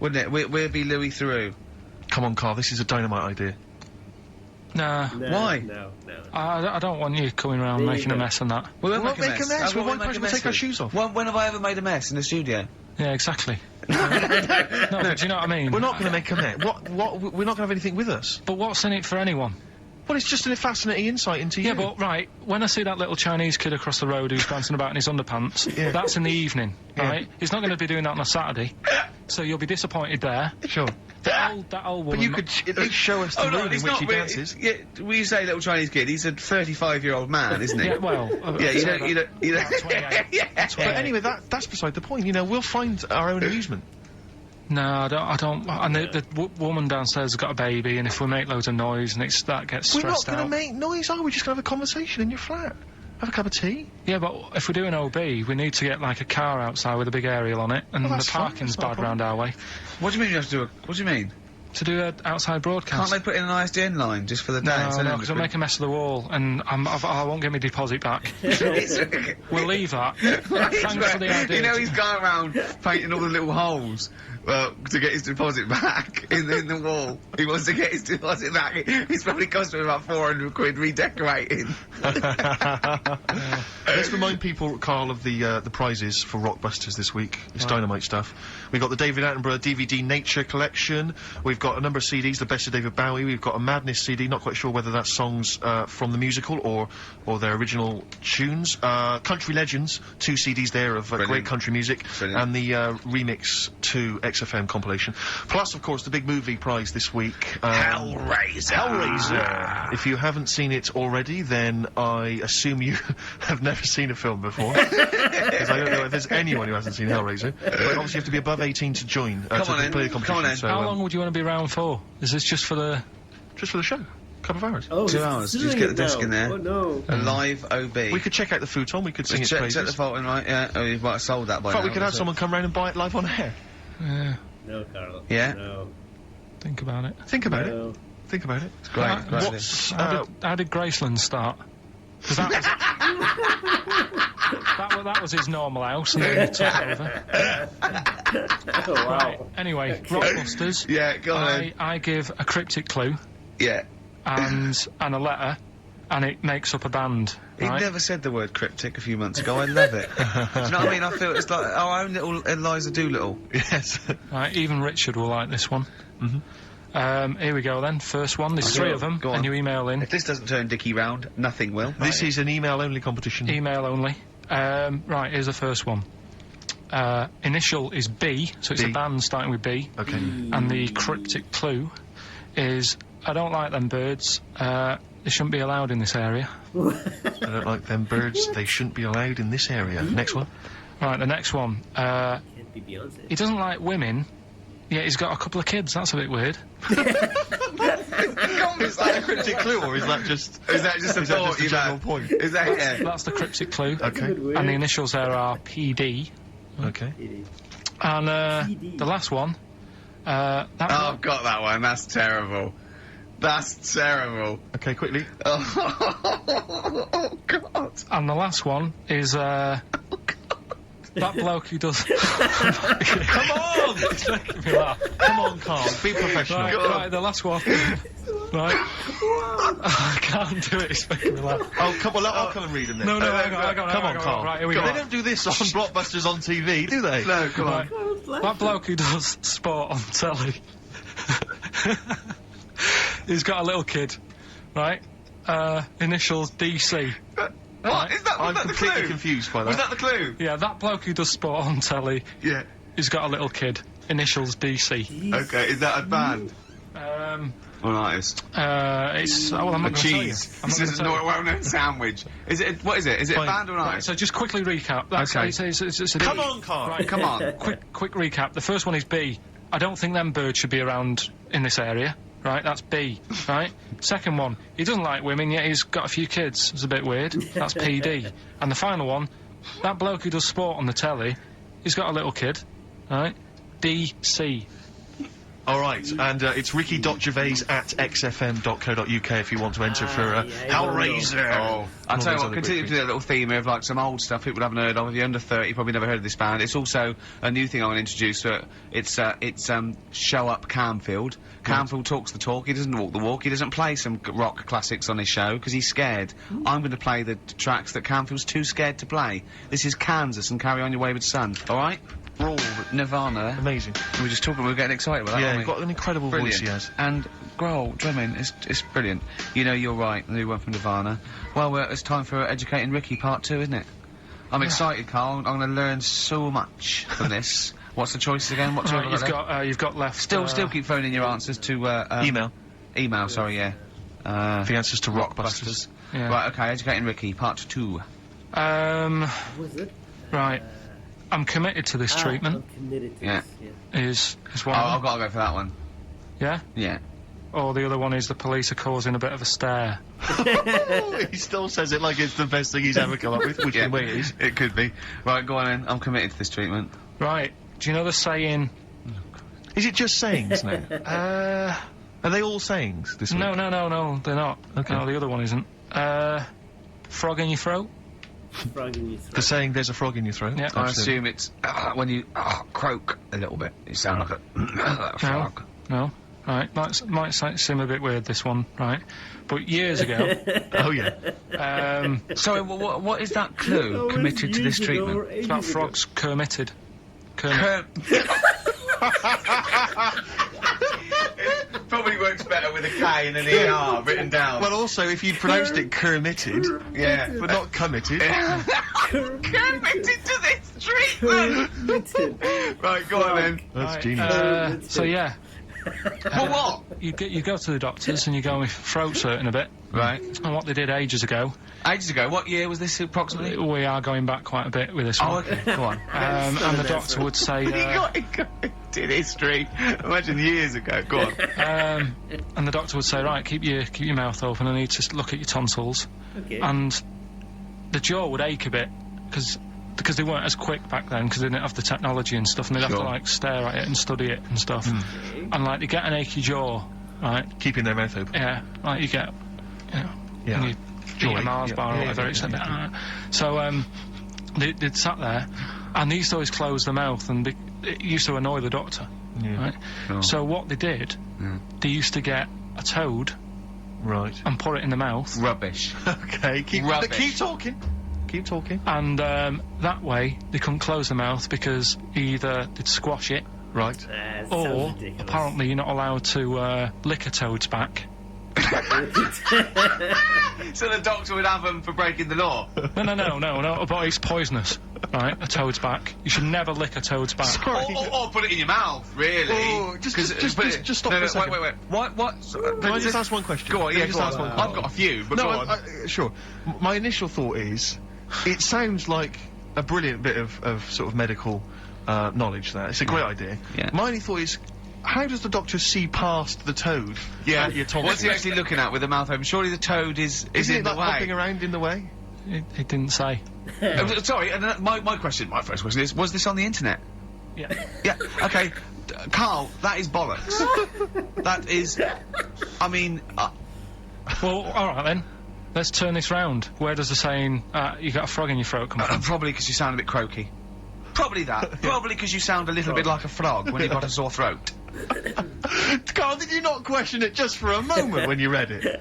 Speaker 2: wouldn't it? We'd be Louis Theroux.
Speaker 3: Come on, Karl. This is a dynamite idea.
Speaker 4: Nah.
Speaker 2: Why?
Speaker 1: No.
Speaker 4: I don't want you coming around
Speaker 1: Me
Speaker 4: making a
Speaker 1: either.
Speaker 4: mess and that.
Speaker 2: We won't
Speaker 3: We won't make a mess.
Speaker 2: That's
Speaker 3: We
Speaker 2: what
Speaker 3: won't
Speaker 2: make a
Speaker 3: we'll
Speaker 2: mess
Speaker 3: take our
Speaker 2: with.
Speaker 3: shoes off.
Speaker 2: When have I ever made a mess in the studio?
Speaker 4: Yeah, exactly. No, but do you know what I mean?
Speaker 3: We're not going to make a mess. What? We're not going to have anything with us.
Speaker 4: But what's in it for anyone?
Speaker 3: Well, it's just a fascinating insight into you.
Speaker 4: Yeah, but right, when I see that little Chinese kid across the road who's dancing about in his underpants,
Speaker 3: Yeah.
Speaker 4: that's in the evening,
Speaker 3: Yeah.
Speaker 4: right? He's not going to be doing that on a Saturday, so you'll be disappointed there.
Speaker 3: Sure.
Speaker 4: That old woman.
Speaker 3: But you could at least show us the room in which he dances.
Speaker 2: Yeah, when you say little Chinese kid, he's a 35-year-old man, isn't he?
Speaker 4: Yeah, well.
Speaker 2: Yeah, you don't.
Speaker 4: 28.
Speaker 2: Yeah.
Speaker 3: But anyway, that's beside the point. You know, we'll find our own amusement.
Speaker 4: No, I don't. And the woman downstairs has got a baby, and if we make loads of noise and that gets
Speaker 3: We're not
Speaker 4: stressed
Speaker 3: going to
Speaker 4: out.
Speaker 3: make noise, are we? Just going to have a conversation in your flat. Have a cup of tea.
Speaker 4: Yeah, but if we do an OB, we need to get like a car outside with a big aerial on it, and
Speaker 3: Well,
Speaker 4: the
Speaker 3: that's fine,
Speaker 4: parking's
Speaker 3: that's not a
Speaker 4: bad round our way.
Speaker 2: What do you mean you have to do What do you mean?
Speaker 4: To do an outside
Speaker 2: Can't
Speaker 4: broadcast.
Speaker 2: they put in an ISDN line just for the dance?
Speaker 4: No, because I'll make a mess of the wall, and I won't get my deposit back. We'll leave that. Thanks for the idea.
Speaker 2: You know, he's going around painting all the little holes to get his deposit back in the wall. He wants to get his deposit back. It's probably cost him about 400 quid redecorating.
Speaker 3: Let's remind people, Karl, of the prizes for Rockbusters this week. It's dynamite stuff. We've got the David Attenborough DVD Nature Collection. We've got a number of CDs, the best of David Bowie. We've got a Madness CD, not quite sure whether that's songs from the musical or their original tunes. Country Legends, 2 CDs there of great country music.
Speaker 2: Brilliant.
Speaker 3: And the remix to XFM compilation. Plus, of course, the big movie prize this week. Hellraiser. If you haven't seen it already, then I assume you have never seen a film before. Because I don't know if there's anyone who hasn't seen Hellraiser. But obviously you have to be above 18 to join, to play the competition.
Speaker 2: Come on then.
Speaker 3: So,
Speaker 4: How long would you want to be around for? Is this just for the...
Speaker 3: just for the show. Couple of hours.
Speaker 1: Oh,
Speaker 2: 2
Speaker 1: it's
Speaker 2: hours.
Speaker 1: doing
Speaker 2: Just get the
Speaker 1: it
Speaker 2: desk
Speaker 1: now.
Speaker 2: in there.
Speaker 1: Oh no.
Speaker 2: A live OB.
Speaker 3: We could check out the futon, we could sing its
Speaker 2: check
Speaker 3: praises.
Speaker 2: the Fulton, right? Yeah. Oh, you might have sold that by
Speaker 3: In fact,
Speaker 2: now.
Speaker 3: we could have
Speaker 2: so-
Speaker 3: someone come round and buy it live on air.
Speaker 4: Yeah.
Speaker 1: No, Karl.
Speaker 2: Yeah?
Speaker 1: No.
Speaker 4: Think about it.
Speaker 3: Think about it.
Speaker 1: No.
Speaker 3: Think about it.
Speaker 2: It's great. Great.
Speaker 3: What's
Speaker 4: How did Graceland start? 'Cause that was, that was his normal house, and then he took over.
Speaker 1: Oh, wow.
Speaker 4: Right. Anyway, Rockbusters.
Speaker 2: Yeah, go on.
Speaker 4: I give a cryptic clue
Speaker 2: Yeah.
Speaker 4: and a letter, and it makes up a band.
Speaker 2: He
Speaker 4: Right?
Speaker 2: never said the word cryptic a few months ago. I love it. Do you know what I mean? I feel it's like our own little Eliza Doolittle.
Speaker 3: Yes.
Speaker 4: Right, even Richard will like this one.
Speaker 3: Mhm.
Speaker 4: Here we go then. First one. There's 3 of them,
Speaker 2: Go on.
Speaker 4: and you email in.
Speaker 2: If this doesn't turn Dickie round, nothing will.
Speaker 3: This is an email-only competition.
Speaker 4: Email only. Right, here's the first one. Initial is B, so it's
Speaker 3: B.
Speaker 4: a band starting with B.
Speaker 3: Okay.
Speaker 4: And the cryptic clue is, I don't like them birds. They shouldn't be allowed in this area.
Speaker 3: I don't like them birds. They shouldn't be allowed in this area. Next one.
Speaker 4: Right, the next one.
Speaker 1: Can't be Beyonce.
Speaker 4: He doesn't like women, yet he's got a couple of kids. That's a bit weird.
Speaker 3: Is that a cryptic clue, or is that just
Speaker 2: Is that just a thought
Speaker 3: a
Speaker 2: you've
Speaker 3: general
Speaker 2: had?
Speaker 3: point?
Speaker 2: Is that it?
Speaker 4: That's the cryptic clue.
Speaker 3: Okay.
Speaker 4: And the initials there are PD.
Speaker 3: Okay.
Speaker 4: And
Speaker 1: PD.
Speaker 4: the last one. That
Speaker 2: Oh, I've got that one. That's terrible. That's terrible.
Speaker 3: Okay, quickly.
Speaker 2: Oh, God.
Speaker 4: And the last one is that bloke who does. Come on! It's making me laugh.
Speaker 3: Come on, Karl. Be professional.
Speaker 4: Right, the last one. Right. I can't do it, it's making me laugh.
Speaker 3: Oh, come on. I'll come and read them then.
Speaker 4: No, hang on.
Speaker 3: Come on, Karl.
Speaker 4: Right, here we
Speaker 3: They
Speaker 4: go.
Speaker 3: don't do this on Blockbusters on TV, do they?
Speaker 2: No, come on.
Speaker 4: Right. That bloke who does sport on telly. He's got a little kid, right? Initials DC.
Speaker 2: What? Is that, was
Speaker 3: I'm
Speaker 2: that the
Speaker 3: completely
Speaker 2: clue?
Speaker 3: confused by that.
Speaker 2: Was that the clue?
Speaker 4: Yeah, that bloke who does sport on telly,
Speaker 2: Yeah.
Speaker 4: he's got a little kid. Initials DC.
Speaker 2: Okay, is that a band? Or an artist?
Speaker 4: It's well, I'm
Speaker 2: A
Speaker 4: not going to tell you.
Speaker 2: cheese.
Speaker 4: I'm
Speaker 2: This
Speaker 4: not
Speaker 2: is
Speaker 4: gonna tell
Speaker 2: not
Speaker 4: you.
Speaker 2: a well-known sandwich. Is it? What is it? Is it a
Speaker 3: Fine.
Speaker 2: band or an
Speaker 4: Right,
Speaker 2: artist?
Speaker 4: so just quickly recap. That's
Speaker 2: Okay.
Speaker 4: it's a
Speaker 3: Come on, Karl.
Speaker 4: Right,
Speaker 2: Come on.
Speaker 4: quick recap. The first one is B. I don't think them birds should be around in this area. Right, that's B. Right. Second one, he doesn't like women, yet he's got a few kids. It's a bit weird. That's PD. And the final one, that bloke who does sport on the telly, he's got a little kid. Right. DC.
Speaker 3: All right, and it's ricky.gervais@xfm.co.uk if you want to enter for Hellraiser.
Speaker 2: Oh, I'll tell you what, continue to do that little theme here of like some old stuff people haven't heard of. If you're under 30, you probably never heard of this band. It's also a new thing I'm going to introduce. It's Show Up Camfield. Camfield talks the talk, he doesn't walk the walk, he doesn't play some rock classics on his show because he's scared. I'm going to play the tracks that Camfield's too scared to play. This is Kansas and Carry On Your Wayward Son, alright? We're all Nirvana.
Speaker 3: Amazing.
Speaker 2: We were just talking, we were getting excited about that,
Speaker 3: Yeah,
Speaker 2: aren't
Speaker 3: he's
Speaker 2: we?
Speaker 3: got an incredible
Speaker 2: Brilliant.
Speaker 3: voice he has.
Speaker 2: And Grohl, drumming, it's brilliant. You know, you're right, the new one from Nirvana. Well, it's time for Educating Ricky Part 2, isn't it? I'm excited, Karl. I'm going to learn so much from this. What's the choices again? What two
Speaker 4: Right,
Speaker 2: have I got there?
Speaker 4: you've got left.
Speaker 2: Still keep phoning your answers to,
Speaker 3: Email.
Speaker 2: Email, sorry, yeah.
Speaker 3: The answers to Rockbusters.
Speaker 4: Yeah.
Speaker 2: Right, okay, Educating Ricky, Part 2.
Speaker 1: Was it?
Speaker 4: Right. I'm committed to this treatment.
Speaker 1: I'm committed to
Speaker 2: Yeah.
Speaker 1: this.
Speaker 4: Is one.
Speaker 2: Oh,
Speaker 4: of them.
Speaker 2: I've got to go for that one.
Speaker 4: Yeah.
Speaker 2: Yeah.
Speaker 4: Or the other one is the police are causing a bit of a stir.
Speaker 3: He still says it like it's the best thing he's ever come up with, which in a way it is.
Speaker 2: It could be. Right, go on then. I'm committed to this treatment.
Speaker 4: Right. Do you know the saying?
Speaker 3: Is it just sayings now? Are they all sayings this week?
Speaker 4: No, they're not.
Speaker 3: Okay.
Speaker 4: No, the other one isn't. Frog in your throat.
Speaker 1: Frog in your throat.
Speaker 3: The saying, there's a frog in your throat?
Speaker 4: Yeah.
Speaker 2: I
Speaker 3: Absolutely.
Speaker 2: assume it's when you croak a little bit. You sound like a frog.
Speaker 4: No. Right. Might seem a bit weird, this one. Right. But years ago.
Speaker 3: Oh, yeah.
Speaker 2: Sorry, what is that clue? Committed to this treatment.
Speaker 4: It's about frogs kermitted. Kermit.
Speaker 2: Probably works better with a K and an ER written down.
Speaker 3: Well, also, if you'd pronounced it kermitted,
Speaker 2: yeah.
Speaker 3: but not committed.
Speaker 2: Committed to this treatment! Right, go on then.
Speaker 3: That's
Speaker 4: Right,
Speaker 3: genius.
Speaker 4: so yeah.
Speaker 2: For what?
Speaker 4: You go to the doctors and you go with throat hurting a bit.
Speaker 2: Right.
Speaker 4: And what they did ages ago,
Speaker 2: Ages ago. What year was this approximately?
Speaker 4: we are going back quite a bit with this
Speaker 2: Oh,
Speaker 4: one.
Speaker 2: okay. Go on.
Speaker 4: And the doctor would say,
Speaker 2: He got did history. Imagine years ago. Go on.
Speaker 4: and the doctor would say, right, keep your mouth open. I need to look at your tonsils.
Speaker 1: Okay.
Speaker 4: And the jaw would ache a bit because because they weren't as quick back then, because they didn't have the technology and stuff, and they'd have to, like, stare at it and study it and stuff. And, like, they get an achy jaw, right?
Speaker 3: Keeping their mouth open.
Speaker 4: Yeah, like you get, you know, when you eat a Mars bar or whatever, it's a bit... So, they'd sat there, and they used to always close their mouth, and it used to annoy the doctor, right? So what they did, they used to get a toad...
Speaker 3: Right.
Speaker 4: And put it in the mouth.
Speaker 2: Rubbish.
Speaker 3: Okay, keep talking. Keep talking.
Speaker 4: And that way they couldn't close the mouth because either they'd squash it,
Speaker 3: right,
Speaker 4: or apparently you're not allowed to lick a toad's back.
Speaker 2: So the doctor would have them for breaking the law?
Speaker 4: No, but it's poisonous, right? A toad's back. You should never lick a toad's back.
Speaker 2: Sorry. Or put it in your mouth, really.
Speaker 3: Oh, just stop for a second.
Speaker 2: Wait. What?
Speaker 3: Can I just ask one question?
Speaker 2: Go on, just ask one. I've got a few, but go on.
Speaker 3: Sure. My initial thought is, it sounds like a brilliant bit of sort of medical knowledge there. It's a great idea.
Speaker 2: Yeah.
Speaker 3: My only thought is, how does the doctor see past the toad?
Speaker 2: Yeah.
Speaker 3: Your tonsil?
Speaker 2: What's he actually looking at with the mouth open? Surely the toad is in the way.
Speaker 3: Hopping around in the way?
Speaker 4: It didn't say.
Speaker 2: Sorry, and my first question is, was this on the internet?
Speaker 4: Yeah.
Speaker 2: Yeah, okay. Karl, that is bollocks. That is... I mean...
Speaker 4: Well, alright then. Let's turn this round. Where does the saying, you got a frog in your throat come from?
Speaker 2: Probably because you sound a bit croaky. Probably that. Probably because you sound a little bit like a frog when you've got a sore throat.
Speaker 3: Karl, did you not question it just for a moment when you read it?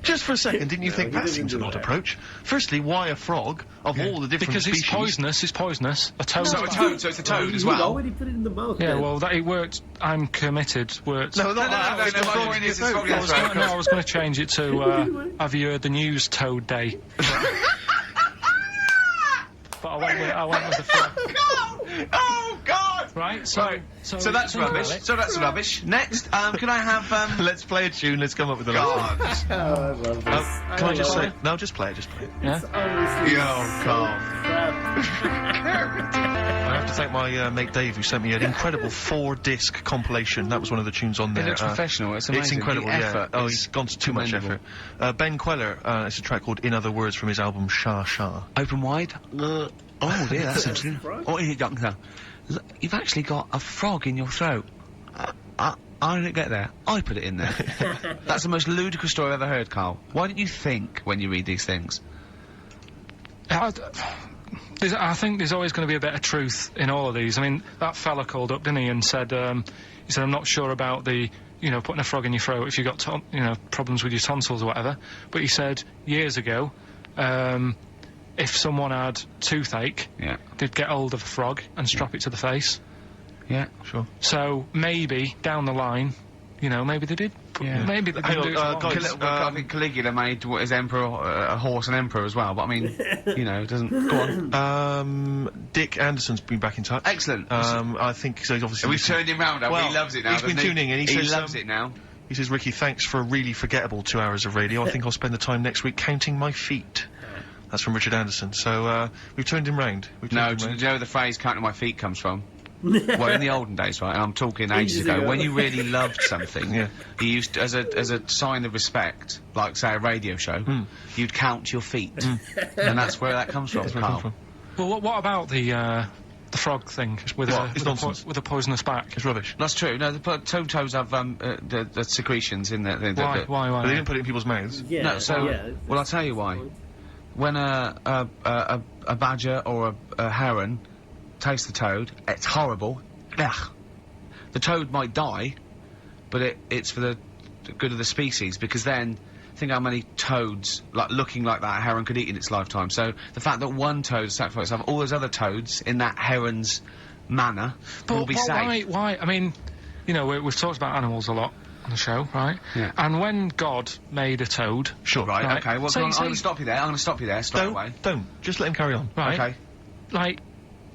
Speaker 3: Just for a second, didn't you think that seems an odd approach? Firstly, why a frog of all the different species?
Speaker 4: Because it's poisonous. A toad.
Speaker 2: So it's a toad as well.
Speaker 1: You already put it in the mouth.
Speaker 4: Yeah, well, it worked. I'm committed. Worked.
Speaker 2: No,
Speaker 4: I was going to change it to. Have you heard the news, Toad Day? But I went with the frog.
Speaker 2: Oh God!
Speaker 4: Right.
Speaker 2: So that's rubbish. So that's rubbish. Next, can I have
Speaker 3: Let's play a tune. Let's come up with a
Speaker 2: God.
Speaker 1: Oh, I love this.
Speaker 3: Can I just say? No, just play it.
Speaker 4: Yeah.
Speaker 2: Yo, Karl.
Speaker 3: I have to thank my mate Dave, who sent me an incredible 4-disc compilation. That was one of the tunes on there.
Speaker 2: It looks professional. It's amazing.
Speaker 3: It's incredible.
Speaker 2: The effort
Speaker 3: he's gone to too much effort. Ben Queller. It's a track called "In Other Words" from his album Sha Sha.
Speaker 2: Open wide. Oh dear, that's interesting. What is it, Doctor? You've actually got a frog in your throat. I didn't get there. I put it in there. That's the most ludicrous story I've ever heard, Karl. Why don't you think when you read these things?
Speaker 4: I think there's always going to be a bit of truth in all of these. I mean, that fella called up, didn't he, and said, I'm not sure about the, putting a frog in your throat if you've got, problems with your tonsils or whatever. But he said, years ago, if someone had toothache, they'd get hold of a frog and strap it to the face.
Speaker 2: Yeah, sure.
Speaker 4: So maybe down the line, maybe they did. Yeah. Maybe they did.
Speaker 2: I think Caligula made his emperor a horse and emperor as well. But I mean, it doesn't. Go on.
Speaker 3: Dick Anderson's been back in touch.
Speaker 2: Excellent.
Speaker 3: I think so. He's obviously.
Speaker 2: We've turned him round. Well, he loves it now.
Speaker 3: He's been tuning in. He says,
Speaker 2: loves it now.
Speaker 3: He says, Ricky, thanks for a really forgettable 2 hours of radio. I think I'll spend the time next week counting my feet. That's from Richard Anderson. So we've turned him round.
Speaker 2: Do you know where the phrase "counting my feet" comes from? Well, in the olden days, right, and I'm talking ages ago, when you really loved something, you used to, as a sign of respect, like say a radio show, you'd count your feet, and that's where that comes from. Karl.
Speaker 4: Well, what about the frog thing with a poisonous back?
Speaker 3: It's rubbish.
Speaker 2: That's true. No, the toads have the secretions in there.
Speaker 4: Why?
Speaker 3: But they didn't put it in people's mouths.
Speaker 1: Yeah.
Speaker 2: No, so well, I'll tell you why. When a badger or a heron taste the toad, it's horrible. Ugh. The toad might die, but it's for the good of the species, because then think how many toads looking like that heron could eat in its lifetime. So the fact that one toad sacrificed all those other toads in that heron's manner will be safe.
Speaker 4: Why? I mean, we've talked about animals a lot on the show, right?
Speaker 2: Yeah.
Speaker 4: And when God made a toad...
Speaker 3: Sure.
Speaker 2: Right, okay, well, I'm going to stop you there, straight away.
Speaker 3: Don't. Just let him carry on.
Speaker 4: Right.
Speaker 2: Okay.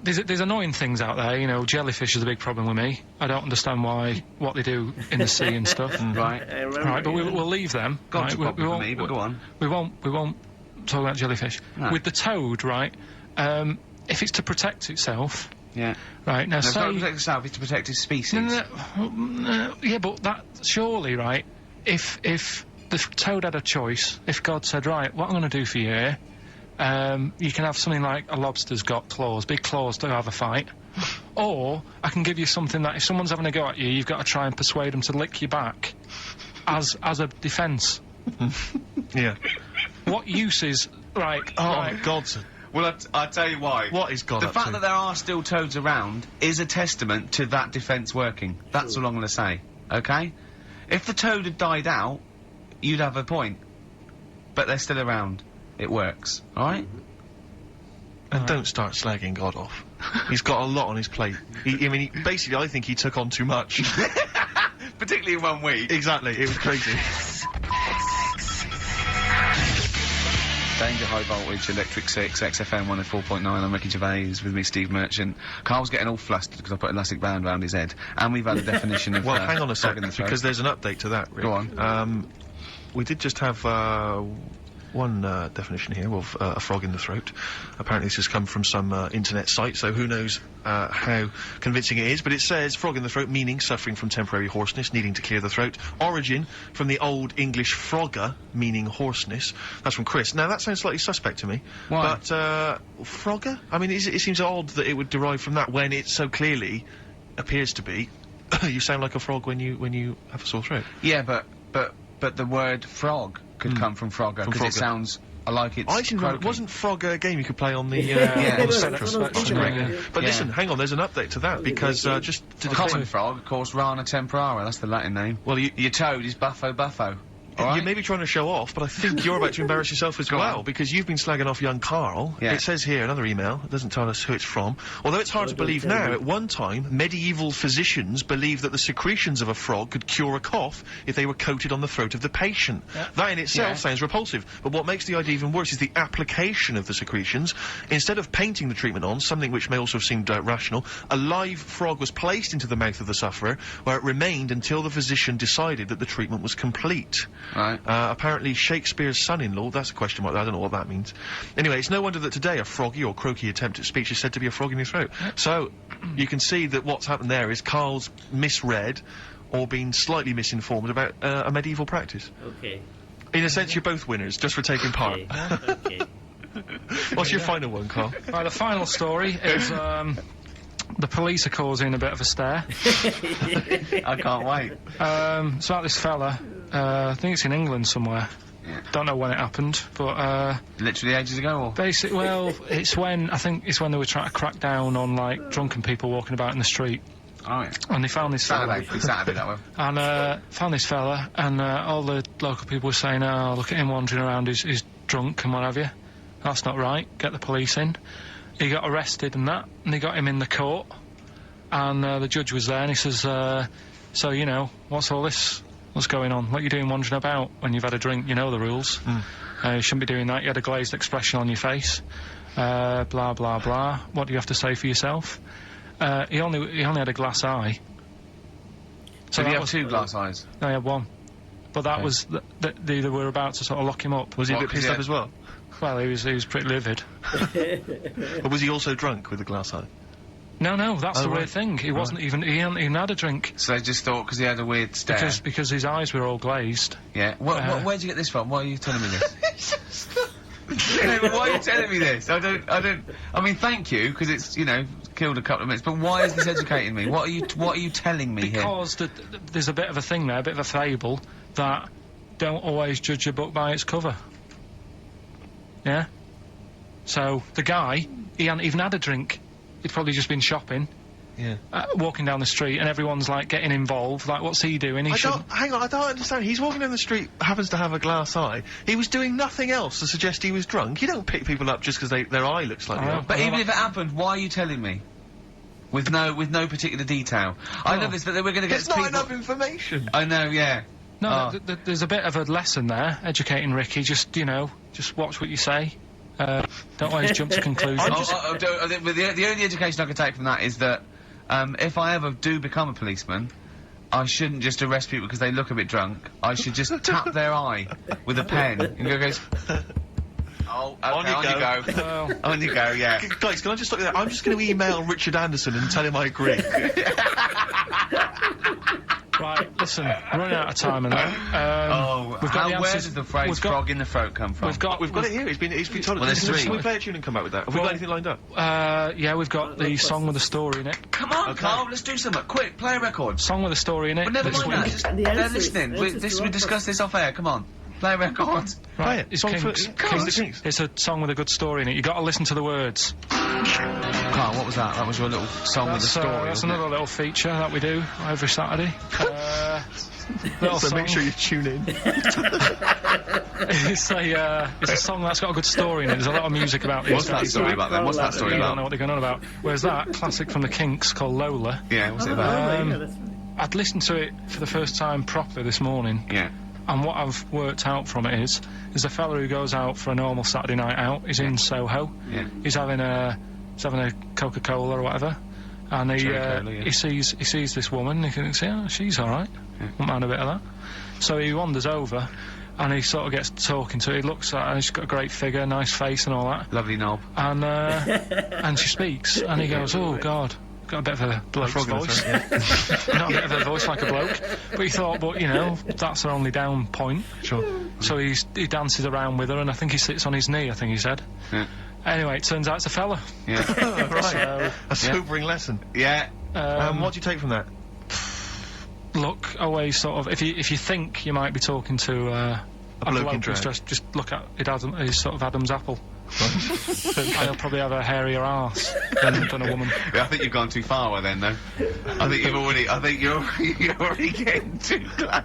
Speaker 4: There's annoying things out there, jellyfish is a big problem with me. I don't understand what they do in the sea and stuff.
Speaker 2: Right.
Speaker 4: Right, but we'll leave them.
Speaker 2: God's a problem
Speaker 4: for
Speaker 2: me, but go on.
Speaker 4: We won't talk about jellyfish.
Speaker 2: No.
Speaker 4: With the toad, right, if it's to protect itself...
Speaker 2: Yeah.
Speaker 4: Right, now
Speaker 2: it's
Speaker 4: say...
Speaker 2: not to protect itself, it's to protect its species.
Speaker 4: Yeah, but that... Surely, right, if the toad had a choice, if God said, right, what I'm going to do for you here, You can have something like a lobster's got claws, big claws to have a fight. Or I can give you something that if someone's having a go at you, you've got to try and persuade them to lick you back as a defence.
Speaker 3: Yeah.
Speaker 4: What use is... Right.
Speaker 3: Oh, God's...
Speaker 2: Well, I'll tell you why.
Speaker 3: What is God
Speaker 2: The
Speaker 3: up
Speaker 2: fact
Speaker 3: to?
Speaker 2: that there are still toads around is a testament to that defence working. That's all I'm going to say, okay? If the toad had died out, you'd have a point. But they're still around. It works, alright?
Speaker 3: And don't start slagging God off. He's got a lot on his plate. Basically, I think he took on too much.
Speaker 2: Particularly in 1 week.
Speaker 3: Exactly, it was crazy.
Speaker 2: Danger High Voltage, Electric 6, XFM 104.9, I'm Ricky Gervais, with me Steve Merchant. Karl's getting all flustered because I put elastic band around his head. And we've had a definition of...
Speaker 3: Well, hang on a
Speaker 2: frog in
Speaker 3: second,
Speaker 2: the throat.
Speaker 3: because there's an update to that, Rick.
Speaker 2: Go on.
Speaker 3: We did just have, one definition here of a frog in the throat. Apparently this has come from some internet site, so who knows how convincing it is, but it says frog in the throat, meaning suffering from temporary hoarseness, needing to clear the throat. Origin from the Old English frogger, meaning hoarseness. That's from Chris. Now that sounds slightly suspect to me.
Speaker 2: Why?
Speaker 3: But frogger? I mean, it seems odd that it would derive from that when it so clearly appears to be you sound like a frog when you have a sore throat.
Speaker 2: Yeah, but the word frog could come from frogger, because it sounds like it's
Speaker 3: I think
Speaker 2: croaking.
Speaker 3: wasn't Frogger a game you could play on the
Speaker 2: Yeah,
Speaker 3: on the
Speaker 2: Spectrum.
Speaker 3: Spectrum? But
Speaker 2: Yeah.
Speaker 3: listen, hang on, there's an update to that, because just to
Speaker 2: Common frog, of course, Rana temporara, that's the Latin name.
Speaker 3: Well,
Speaker 2: Your toad is Buffo Buffo.
Speaker 3: You may be trying to show off, but I think you're about to embarrass yourself as well, because you've been slagging off young Karl.
Speaker 2: Yeah.
Speaker 3: It says here, another email, it doesn't tell us who it's from. Although it's hard to believe now, at one time, medieval physicians believed that the secretions of a frog could cure a cough if they were coated on the throat of the patient. That in itself sounds repulsive, but what makes the idea even worse is the application of the secretions. Instead of painting the treatment on, something which may also have seemed rational, a live frog was placed into the mouth of the sufferer, where it remained until the physician decided that the treatment was complete.
Speaker 2: Right.
Speaker 3: Apparently Shakespeare's son-in-law, that's a question mark, I don't know what that means. Anyway, it's no wonder that today a froggy or croaky attempt at speech is said to be a frog in your throat. So, you can see that what's happened there is Karl's misread, or been slightly misinformed about a medieval practice.
Speaker 1: Okay.
Speaker 3: In a sense, you're both winners, just for taking part.
Speaker 1: Okay.
Speaker 3: What's your final one, Karl?
Speaker 4: Right, the final story is, the police are causing a bit of a stir.
Speaker 2: I can't wait.
Speaker 4: It's about this fella, I think it's in England somewhere.
Speaker 2: Yeah.
Speaker 4: Don't know when it happened, but,
Speaker 2: Literally ages ago, or?
Speaker 4: basically, well, I think it's when they were trying to crack down on, like, drunken people walking about in the street.
Speaker 2: Oh, yeah.
Speaker 4: And they found this fella.
Speaker 2: Saturday, that way.
Speaker 4: And, found this fella, and, all the local people were saying, oh, look at him wandering around, he's drunk and what have you. That's not right, get the police in. He got arrested and that, and they got him in the court. And, the judge was there, and he says, so, you know, what's all this? What's going on? What are you doing wandering about when you've had a drink? You know the rules. You shouldn't be doing that. You had a glazed expression on your face. Blah, blah, blah. What do you have to say for yourself? He only had a glass eye.
Speaker 2: So did he have two glass eyes?
Speaker 4: No, he had one. But that was... they were about to sort of lock him up.
Speaker 3: Was he a bit pissed up as well?
Speaker 4: Well, he was pretty livid.
Speaker 3: Or was he also drunk with a glass eye?
Speaker 4: No, that's the weird thing. He wasn't even... He hadn't even had a drink.
Speaker 2: So they just thought, because he had a weird stare.
Speaker 4: Because his eyes were all glazed.
Speaker 2: Yeah. Where'd you get this from? Why are you telling me this? No, but why are you telling me this? I mean, thank you, because it's, you know, killed a couple of minutes, but why is this educating me? What are you telling me here?
Speaker 4: Because there's a bit of a thing there, a bit of a fable, that don't always judge a book by its cover. Yeah? So, the guy, he hadn't even had a drink. He'd probably just been shopping.
Speaker 3: Yeah.
Speaker 4: Walking down the street, and everyone's, like, getting involved. Like, what's he doing?
Speaker 3: Hang on, I don't understand. He's walking down the street, happens to have a glass eye. He was doing nothing else to suggest he was drunk. You don't pick people up just because their eye looks like that.
Speaker 2: But even if it happened, why are you telling me? With no particular detail. I know this, but then we're going to get
Speaker 3: It's not enough information.
Speaker 2: I know, yeah.
Speaker 4: No, there's a bit of a lesson there, educating Ricky. Just, you know, just watch what you say. Don't always jump to conclusions.
Speaker 2: The only education I can take from that is that if I ever do become a policeman, I shouldn't just arrest people because they look a bit drunk. I should just tap their eye with a pen and go, oh, okay, on you go. On you go, yeah.
Speaker 3: Guys, can I just stop you there? I'm just going to email Richard Anderson and tell him I agree.
Speaker 4: Right, listen, we're running out of time and that. We've got the
Speaker 2: where
Speaker 4: answers.
Speaker 2: did the phrase "frog in the throat" come from?
Speaker 4: We've got
Speaker 3: it here. He's been told.
Speaker 2: Well, there's three.
Speaker 3: Can we play a tune and come back with that? Have we got anything lined up?
Speaker 4: Yeah, we've got the song with a story in it.
Speaker 2: Come on, Karl, let's do something. Quick, play a record.
Speaker 4: Song with a story in it.
Speaker 2: But never
Speaker 4: this
Speaker 2: mind that.
Speaker 4: week.
Speaker 2: Just,
Speaker 1: And the
Speaker 2: they're
Speaker 1: answers-
Speaker 2: listening.
Speaker 1: answers
Speaker 2: We
Speaker 1: to
Speaker 2: discussed this off air. Come on, play a record.
Speaker 4: Right, it's
Speaker 3: Song for-
Speaker 4: Kinks.
Speaker 3: Kinks. Kinks.
Speaker 4: It's a song with a good story in it. You got to listen to the words.
Speaker 2: Karl, what was that? That was your little song with a story.
Speaker 4: That's
Speaker 2: wasn't it?
Speaker 4: another little feature that we do every Saturday. Little
Speaker 3: So
Speaker 4: song.
Speaker 3: make sure you tune in.
Speaker 4: It's a song that's got a good story in it. There's a lot of music about these
Speaker 2: What's that
Speaker 4: days.
Speaker 2: story about then? What's that story
Speaker 4: You don't know
Speaker 2: about?
Speaker 4: what they're going on about. Whereas that classic from the Kinks called Lola,
Speaker 2: Yeah, what's it
Speaker 1: Oh,
Speaker 2: about?
Speaker 1: yeah, that's right.
Speaker 4: I'd listened to it for the first time properly this morning,
Speaker 2: Yeah.
Speaker 4: and what I've worked out from it is a fella who goes out for a normal Saturday night out. He's in Soho.
Speaker 2: Yeah.
Speaker 4: He's having a Coca-Cola or whatever, and
Speaker 2: Cherry Cola, yeah.
Speaker 4: he sees this woman. He thinks, yeah, she's all right. Won't mind a bit of that. So he wanders over, and he sort of gets talking to her. He looks at her. She's got a great figure, nice face, and all that.
Speaker 2: Lovely knob.
Speaker 4: And and she speaks, and he goes, "Oh God." Got a bit of a bloke's
Speaker 3: frog in the
Speaker 4: voice.
Speaker 3: throat,
Speaker 4: Not a bit of a voice like a bloke. But he thought, but, you know, that's her only down point.
Speaker 3: Sure.
Speaker 4: So he dances around with her, and I think he sits on his knee, I think he said.
Speaker 2: Yeah.
Speaker 4: Anyway, it turns out it's a fella.
Speaker 2: Yeah.
Speaker 3: Right.
Speaker 4: So,
Speaker 3: A sobering lesson.
Speaker 2: Yeah.
Speaker 3: What do you take from that?
Speaker 4: look always sort of, if you think you might be talking to a
Speaker 3: bloke in
Speaker 4: who's
Speaker 3: drag.
Speaker 4: just look at his sort of Adam's apple. And he'll probably have a hairier arse than a woman.
Speaker 2: Yeah, I think you've gone too far then, though. I think you're already getting too close.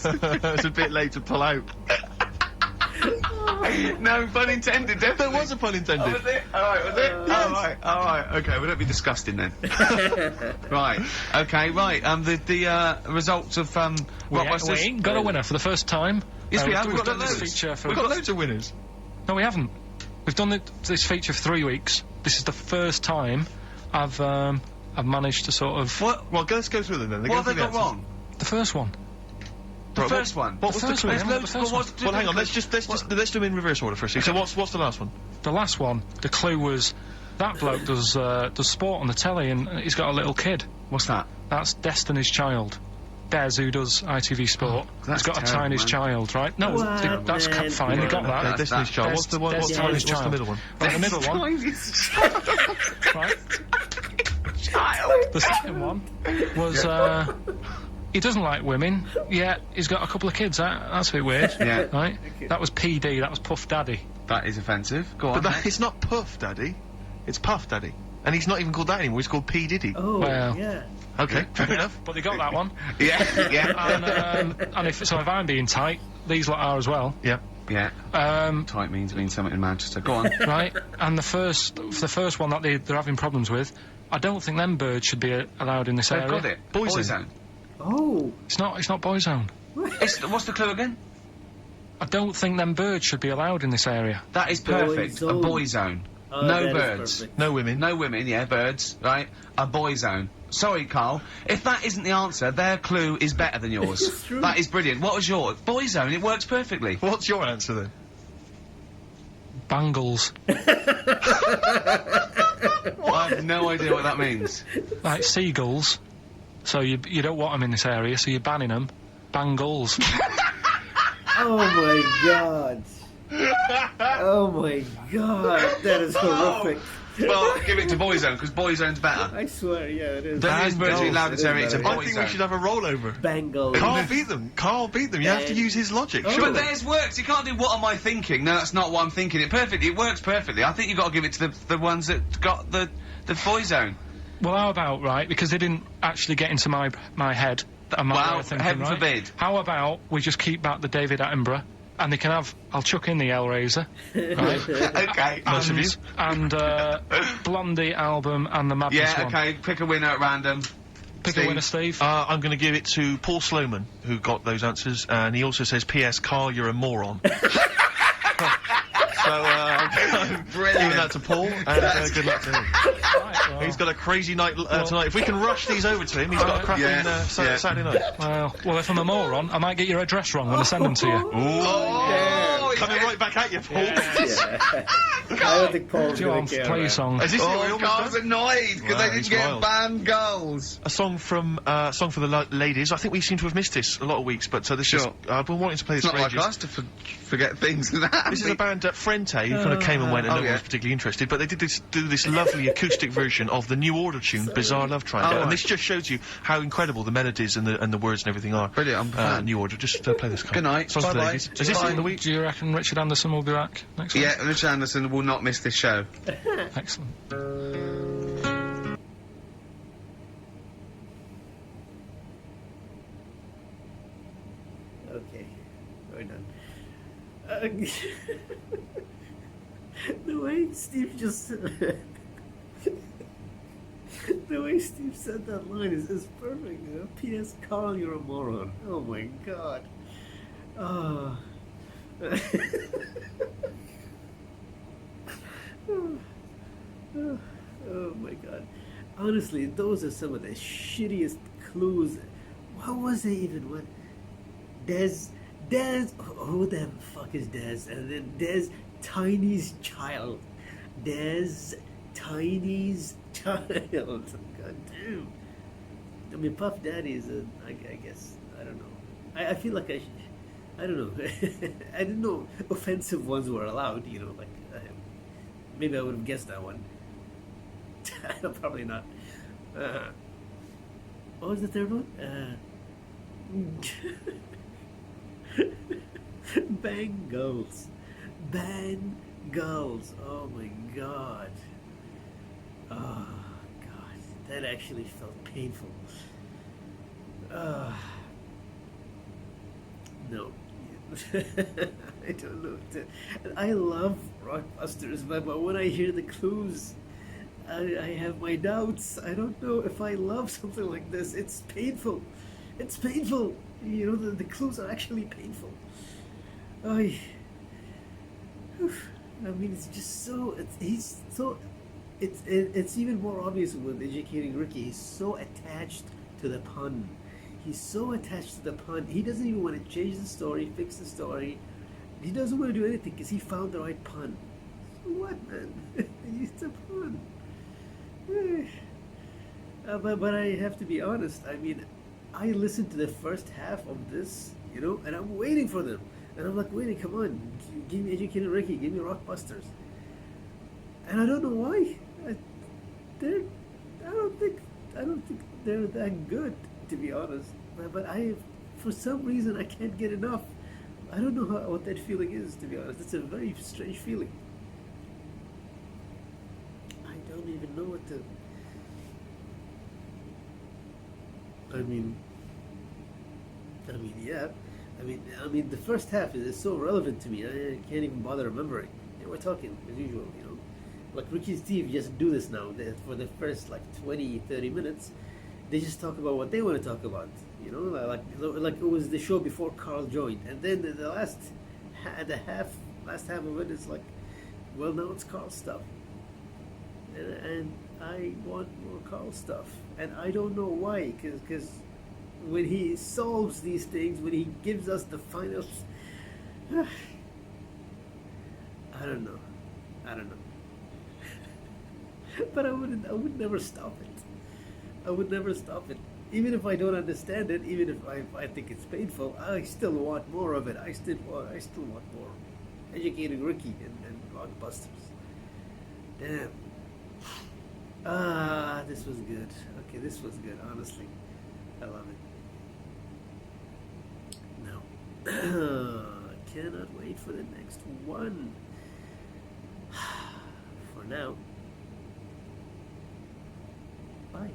Speaker 3: It's a bit late to pull out.
Speaker 2: No pun intended,
Speaker 3: There
Speaker 2: definitely.
Speaker 3: was a pun intended.
Speaker 2: Oh, was it? Alright, was it? Alright, okay, we don't be disgusting then. Right, okay, right, the results of,
Speaker 4: We
Speaker 2: Rockbusters.
Speaker 4: ain't got a winner for the first time.
Speaker 2: Yes, we have,
Speaker 4: We've
Speaker 2: we've
Speaker 4: done
Speaker 2: got
Speaker 4: this
Speaker 2: loads.
Speaker 4: feature for...
Speaker 3: We've got loads of winners.
Speaker 4: No, we haven't. We've done this feature for 3 weeks. This is the first time I've managed to sort of...
Speaker 2: What?
Speaker 3: Well, let's go through them then.
Speaker 2: What have they got wrong?
Speaker 4: The first one.
Speaker 2: The first one.
Speaker 3: What was the
Speaker 4: first
Speaker 3: clue?
Speaker 4: one,
Speaker 2: There's
Speaker 4: yeah,
Speaker 2: loads.
Speaker 4: the first
Speaker 2: What's
Speaker 3: Well, hang on. Let's just do them in reverse order first. So what's the last one?
Speaker 4: The last one, the clue was that bloke does sport on the telly and he's got a little kid.
Speaker 2: What's that?
Speaker 4: That's Destiny's Child. Des, who does ITV Sport,
Speaker 2: that's
Speaker 4: he's got a
Speaker 2: terrible,
Speaker 4: tiny
Speaker 2: man.
Speaker 4: child, right? No,
Speaker 1: What,
Speaker 4: that's
Speaker 1: man?
Speaker 4: fine, they got that.
Speaker 3: Destiny's Child. What's the one?
Speaker 4: Des-
Speaker 3: What's
Speaker 4: Child.
Speaker 3: the middle one?
Speaker 4: Right, the middle one, right? The second one was, he doesn't like women, yet he's got a couple of kids, that's a bit weird.
Speaker 2: Yeah.
Speaker 4: Right? That was PD, that was Puff Daddy.
Speaker 2: That is offensive. Go on.
Speaker 3: But it's not Puff Daddy. It's Puff Daddy. And he's not even called that anymore. He's called P Diddy.
Speaker 1: Oh,
Speaker 4: Well.
Speaker 1: yeah.
Speaker 3: Okay, fair enough.
Speaker 4: But they got that one.
Speaker 2: Yeah, yeah,
Speaker 4: And if I'm being tight, these lot are as well.
Speaker 3: Yeah.
Speaker 2: yeah. Tight means something in Manchester. Go on.
Speaker 4: Right? And the first one that they're having problems with, I don't think them birds should be allowed in this
Speaker 2: They've
Speaker 4: area.
Speaker 2: got it.
Speaker 3: Boyzone.
Speaker 1: Oh.
Speaker 4: It's not Boyzone.
Speaker 2: What's the clue again?
Speaker 4: I don't think them birds should be allowed in this area.
Speaker 2: That is perfect.
Speaker 1: Boy
Speaker 2: A
Speaker 1: zone.
Speaker 2: boy zone.
Speaker 1: Oh,
Speaker 2: No
Speaker 1: that is
Speaker 2: birds.
Speaker 1: perfect.
Speaker 3: No women.
Speaker 2: No women, yeah, birds, right? A boy zone. Sorry, Karl. If that isn't the answer, their clue is better than yours.
Speaker 1: It's true.
Speaker 2: That is brilliant. What was yours? Boy zone, it works perfectly.
Speaker 3: What's your answer then?
Speaker 4: Bangles.
Speaker 2: I have no idea what that means.
Speaker 4: Like seagulls. So you don't want them in this area, so you're banning them. Bangles.
Speaker 1: Oh my god. Oh my god. That is horrific.
Speaker 2: Well, give it to boy zone, because boy zone's better.
Speaker 1: I swear, yeah, it is.
Speaker 2: There is virtually
Speaker 1: Bangles,
Speaker 2: loud
Speaker 1: it
Speaker 2: this
Speaker 1: is
Speaker 2: area, it's a
Speaker 1: better.
Speaker 3: I
Speaker 2: boy
Speaker 3: think
Speaker 2: zone.
Speaker 3: we should have a rollover.
Speaker 1: Bangles.
Speaker 3: Karl beat them. Karl beat them. You have to use his logic,
Speaker 1: Oh.
Speaker 3: surely.
Speaker 2: But theirs works. You can't do what am I thinking. No, that's not what I'm thinking. It perfectly. It works perfectly. I think you've got to give it to the ones that got the boy zone.
Speaker 4: Well, how about, right, because they didn't actually get into my head and my way
Speaker 2: Well,
Speaker 4: of thinking,
Speaker 2: heaven
Speaker 4: right?
Speaker 2: forbid.
Speaker 4: How about we just keep back the David Attenborough, and they can have, I'll chuck in the Hellraiser, right?
Speaker 2: Okay.
Speaker 3: Nice of you.
Speaker 4: And Blondie album and the Madness
Speaker 2: Yeah.
Speaker 4: one.
Speaker 2: Okay. Pick a winner at random.
Speaker 4: Pick
Speaker 2: Steve.
Speaker 4: a winner, Steve.
Speaker 3: I'm going to give it to Paul Sloman, who got those answers, and he also says, P.S. Karl, you're a moron. So, I'm giving that to Paul, and good luck to him.
Speaker 4: Right, well,
Speaker 3: He's got a crazy night tonight. If we can rush these over to him, he's got a cracking
Speaker 2: Yeah.
Speaker 3: Saturday night.
Speaker 4: well, if I'm a moron, I might get your address wrong when I send them to you.
Speaker 2: Oh,
Speaker 3: Coming right back at you, Paul.
Speaker 1: Yeah. I don't think Paul's
Speaker 4: Joe,
Speaker 1: gonna care.
Speaker 4: play a
Speaker 1: man.
Speaker 4: song.
Speaker 3: Is this it? We
Speaker 2: Oh,
Speaker 3: almost
Speaker 2: Carl's
Speaker 3: done?
Speaker 2: annoyed because
Speaker 3: Wow,
Speaker 2: they didn't
Speaker 3: he's
Speaker 2: get
Speaker 3: wild.
Speaker 2: band goals.
Speaker 3: A song from song for the ladies. I think we seem to have missed this a lot of weeks, but this
Speaker 2: Sure.
Speaker 3: is I've been wanting to play this
Speaker 2: It's
Speaker 3: for
Speaker 2: not like
Speaker 3: ages.
Speaker 2: us to forget things that
Speaker 3: This is a band Frente who kind of came and went, and no one was particularly interested. But they did do this lovely acoustic version of the New Order tune, "Bizarre Love Triangle,"
Speaker 2: Oh,
Speaker 3: and
Speaker 2: right.
Speaker 3: this just shows you how incredible the melodies and the words and everything are.
Speaker 2: Brilliant, I'm a fan.
Speaker 3: New Order. Just play this. Carl.
Speaker 2: Good night.
Speaker 3: Songs for the
Speaker 2: Bye-bye.
Speaker 3: ladies. Is this
Speaker 2: Bye.
Speaker 3: in the week?
Speaker 4: Do you reckon Richard Anderson will be back next week?
Speaker 2: Yeah, Richard Anderson will not miss this show.
Speaker 4: Excellent.
Speaker 1: Okay, we're done. The way Steve just the way Steve said that line is perfect. You know? P.S. Karl, you're a moron. Oh my god. Oh. Oh my god. Honestly, those are some of the shittiest clues. What was they even? What? Dez. Who the fuck is Dez? And then Dez, Tiny's child. Dez, Tiny's child. God damn. I mean, Puff Daddy is I guess, I don't know. I feel like I don't know. I didn't know offensive ones were allowed, you know, like, maybe I would have guessed that one. Probably not. What was the third one? Bangles. Bangles. Oh my god. Oh god. That actually felt painful. No. I don't know. I love Rockbusters, but when I hear the clues, I have my doubts. I don't know if I love something like this. It's painful. It's painful. You know, the clues are actually painful. I mean, it's just so. It's even more obvious with Educating Ricky. He's so attached to the pun. He's so attached to the pun. He doesn't even want to change the story, fix the story. He doesn't want to do anything because he found the right pun. So what, man? It's a pun. But I have to be honest. I mean, I listened to the first half of this, you know, and I'm waiting for them. And I'm like, waiting, come on, give me Educated Ricky, give me Rockbusters. And I don't know why. I don't think they're that good, to be honest. But for some reason, I can't get enough. I don't know what that feeling is, to be honest. It's a very strange feeling. I don't even know what to. I mean, yeah. I mean, the first half is so relevant to me. I can't even bother remembering. Yeah, we're talking as usual, you know. Like Ricky and Steve just do this now. For the first like 20, 30 minutes, they just talk about what they want to talk about. You know, like it was the show before Karl joined, and then the last half of it is like, well, now it's Karl stuff, and I want more Karl stuff, and I don't know why, because when he solves these things, when he gives us the finals, I don't know. But I would never stop it. I would never stop it. Even if I don't understand it, even if I think it's painful, I still want more of it. I still want more. Educating Ricky and Rockbusters. Damn. This was good. Okay, this was good, honestly. I love it. No. Cannot wait for the next one. For now. Bye.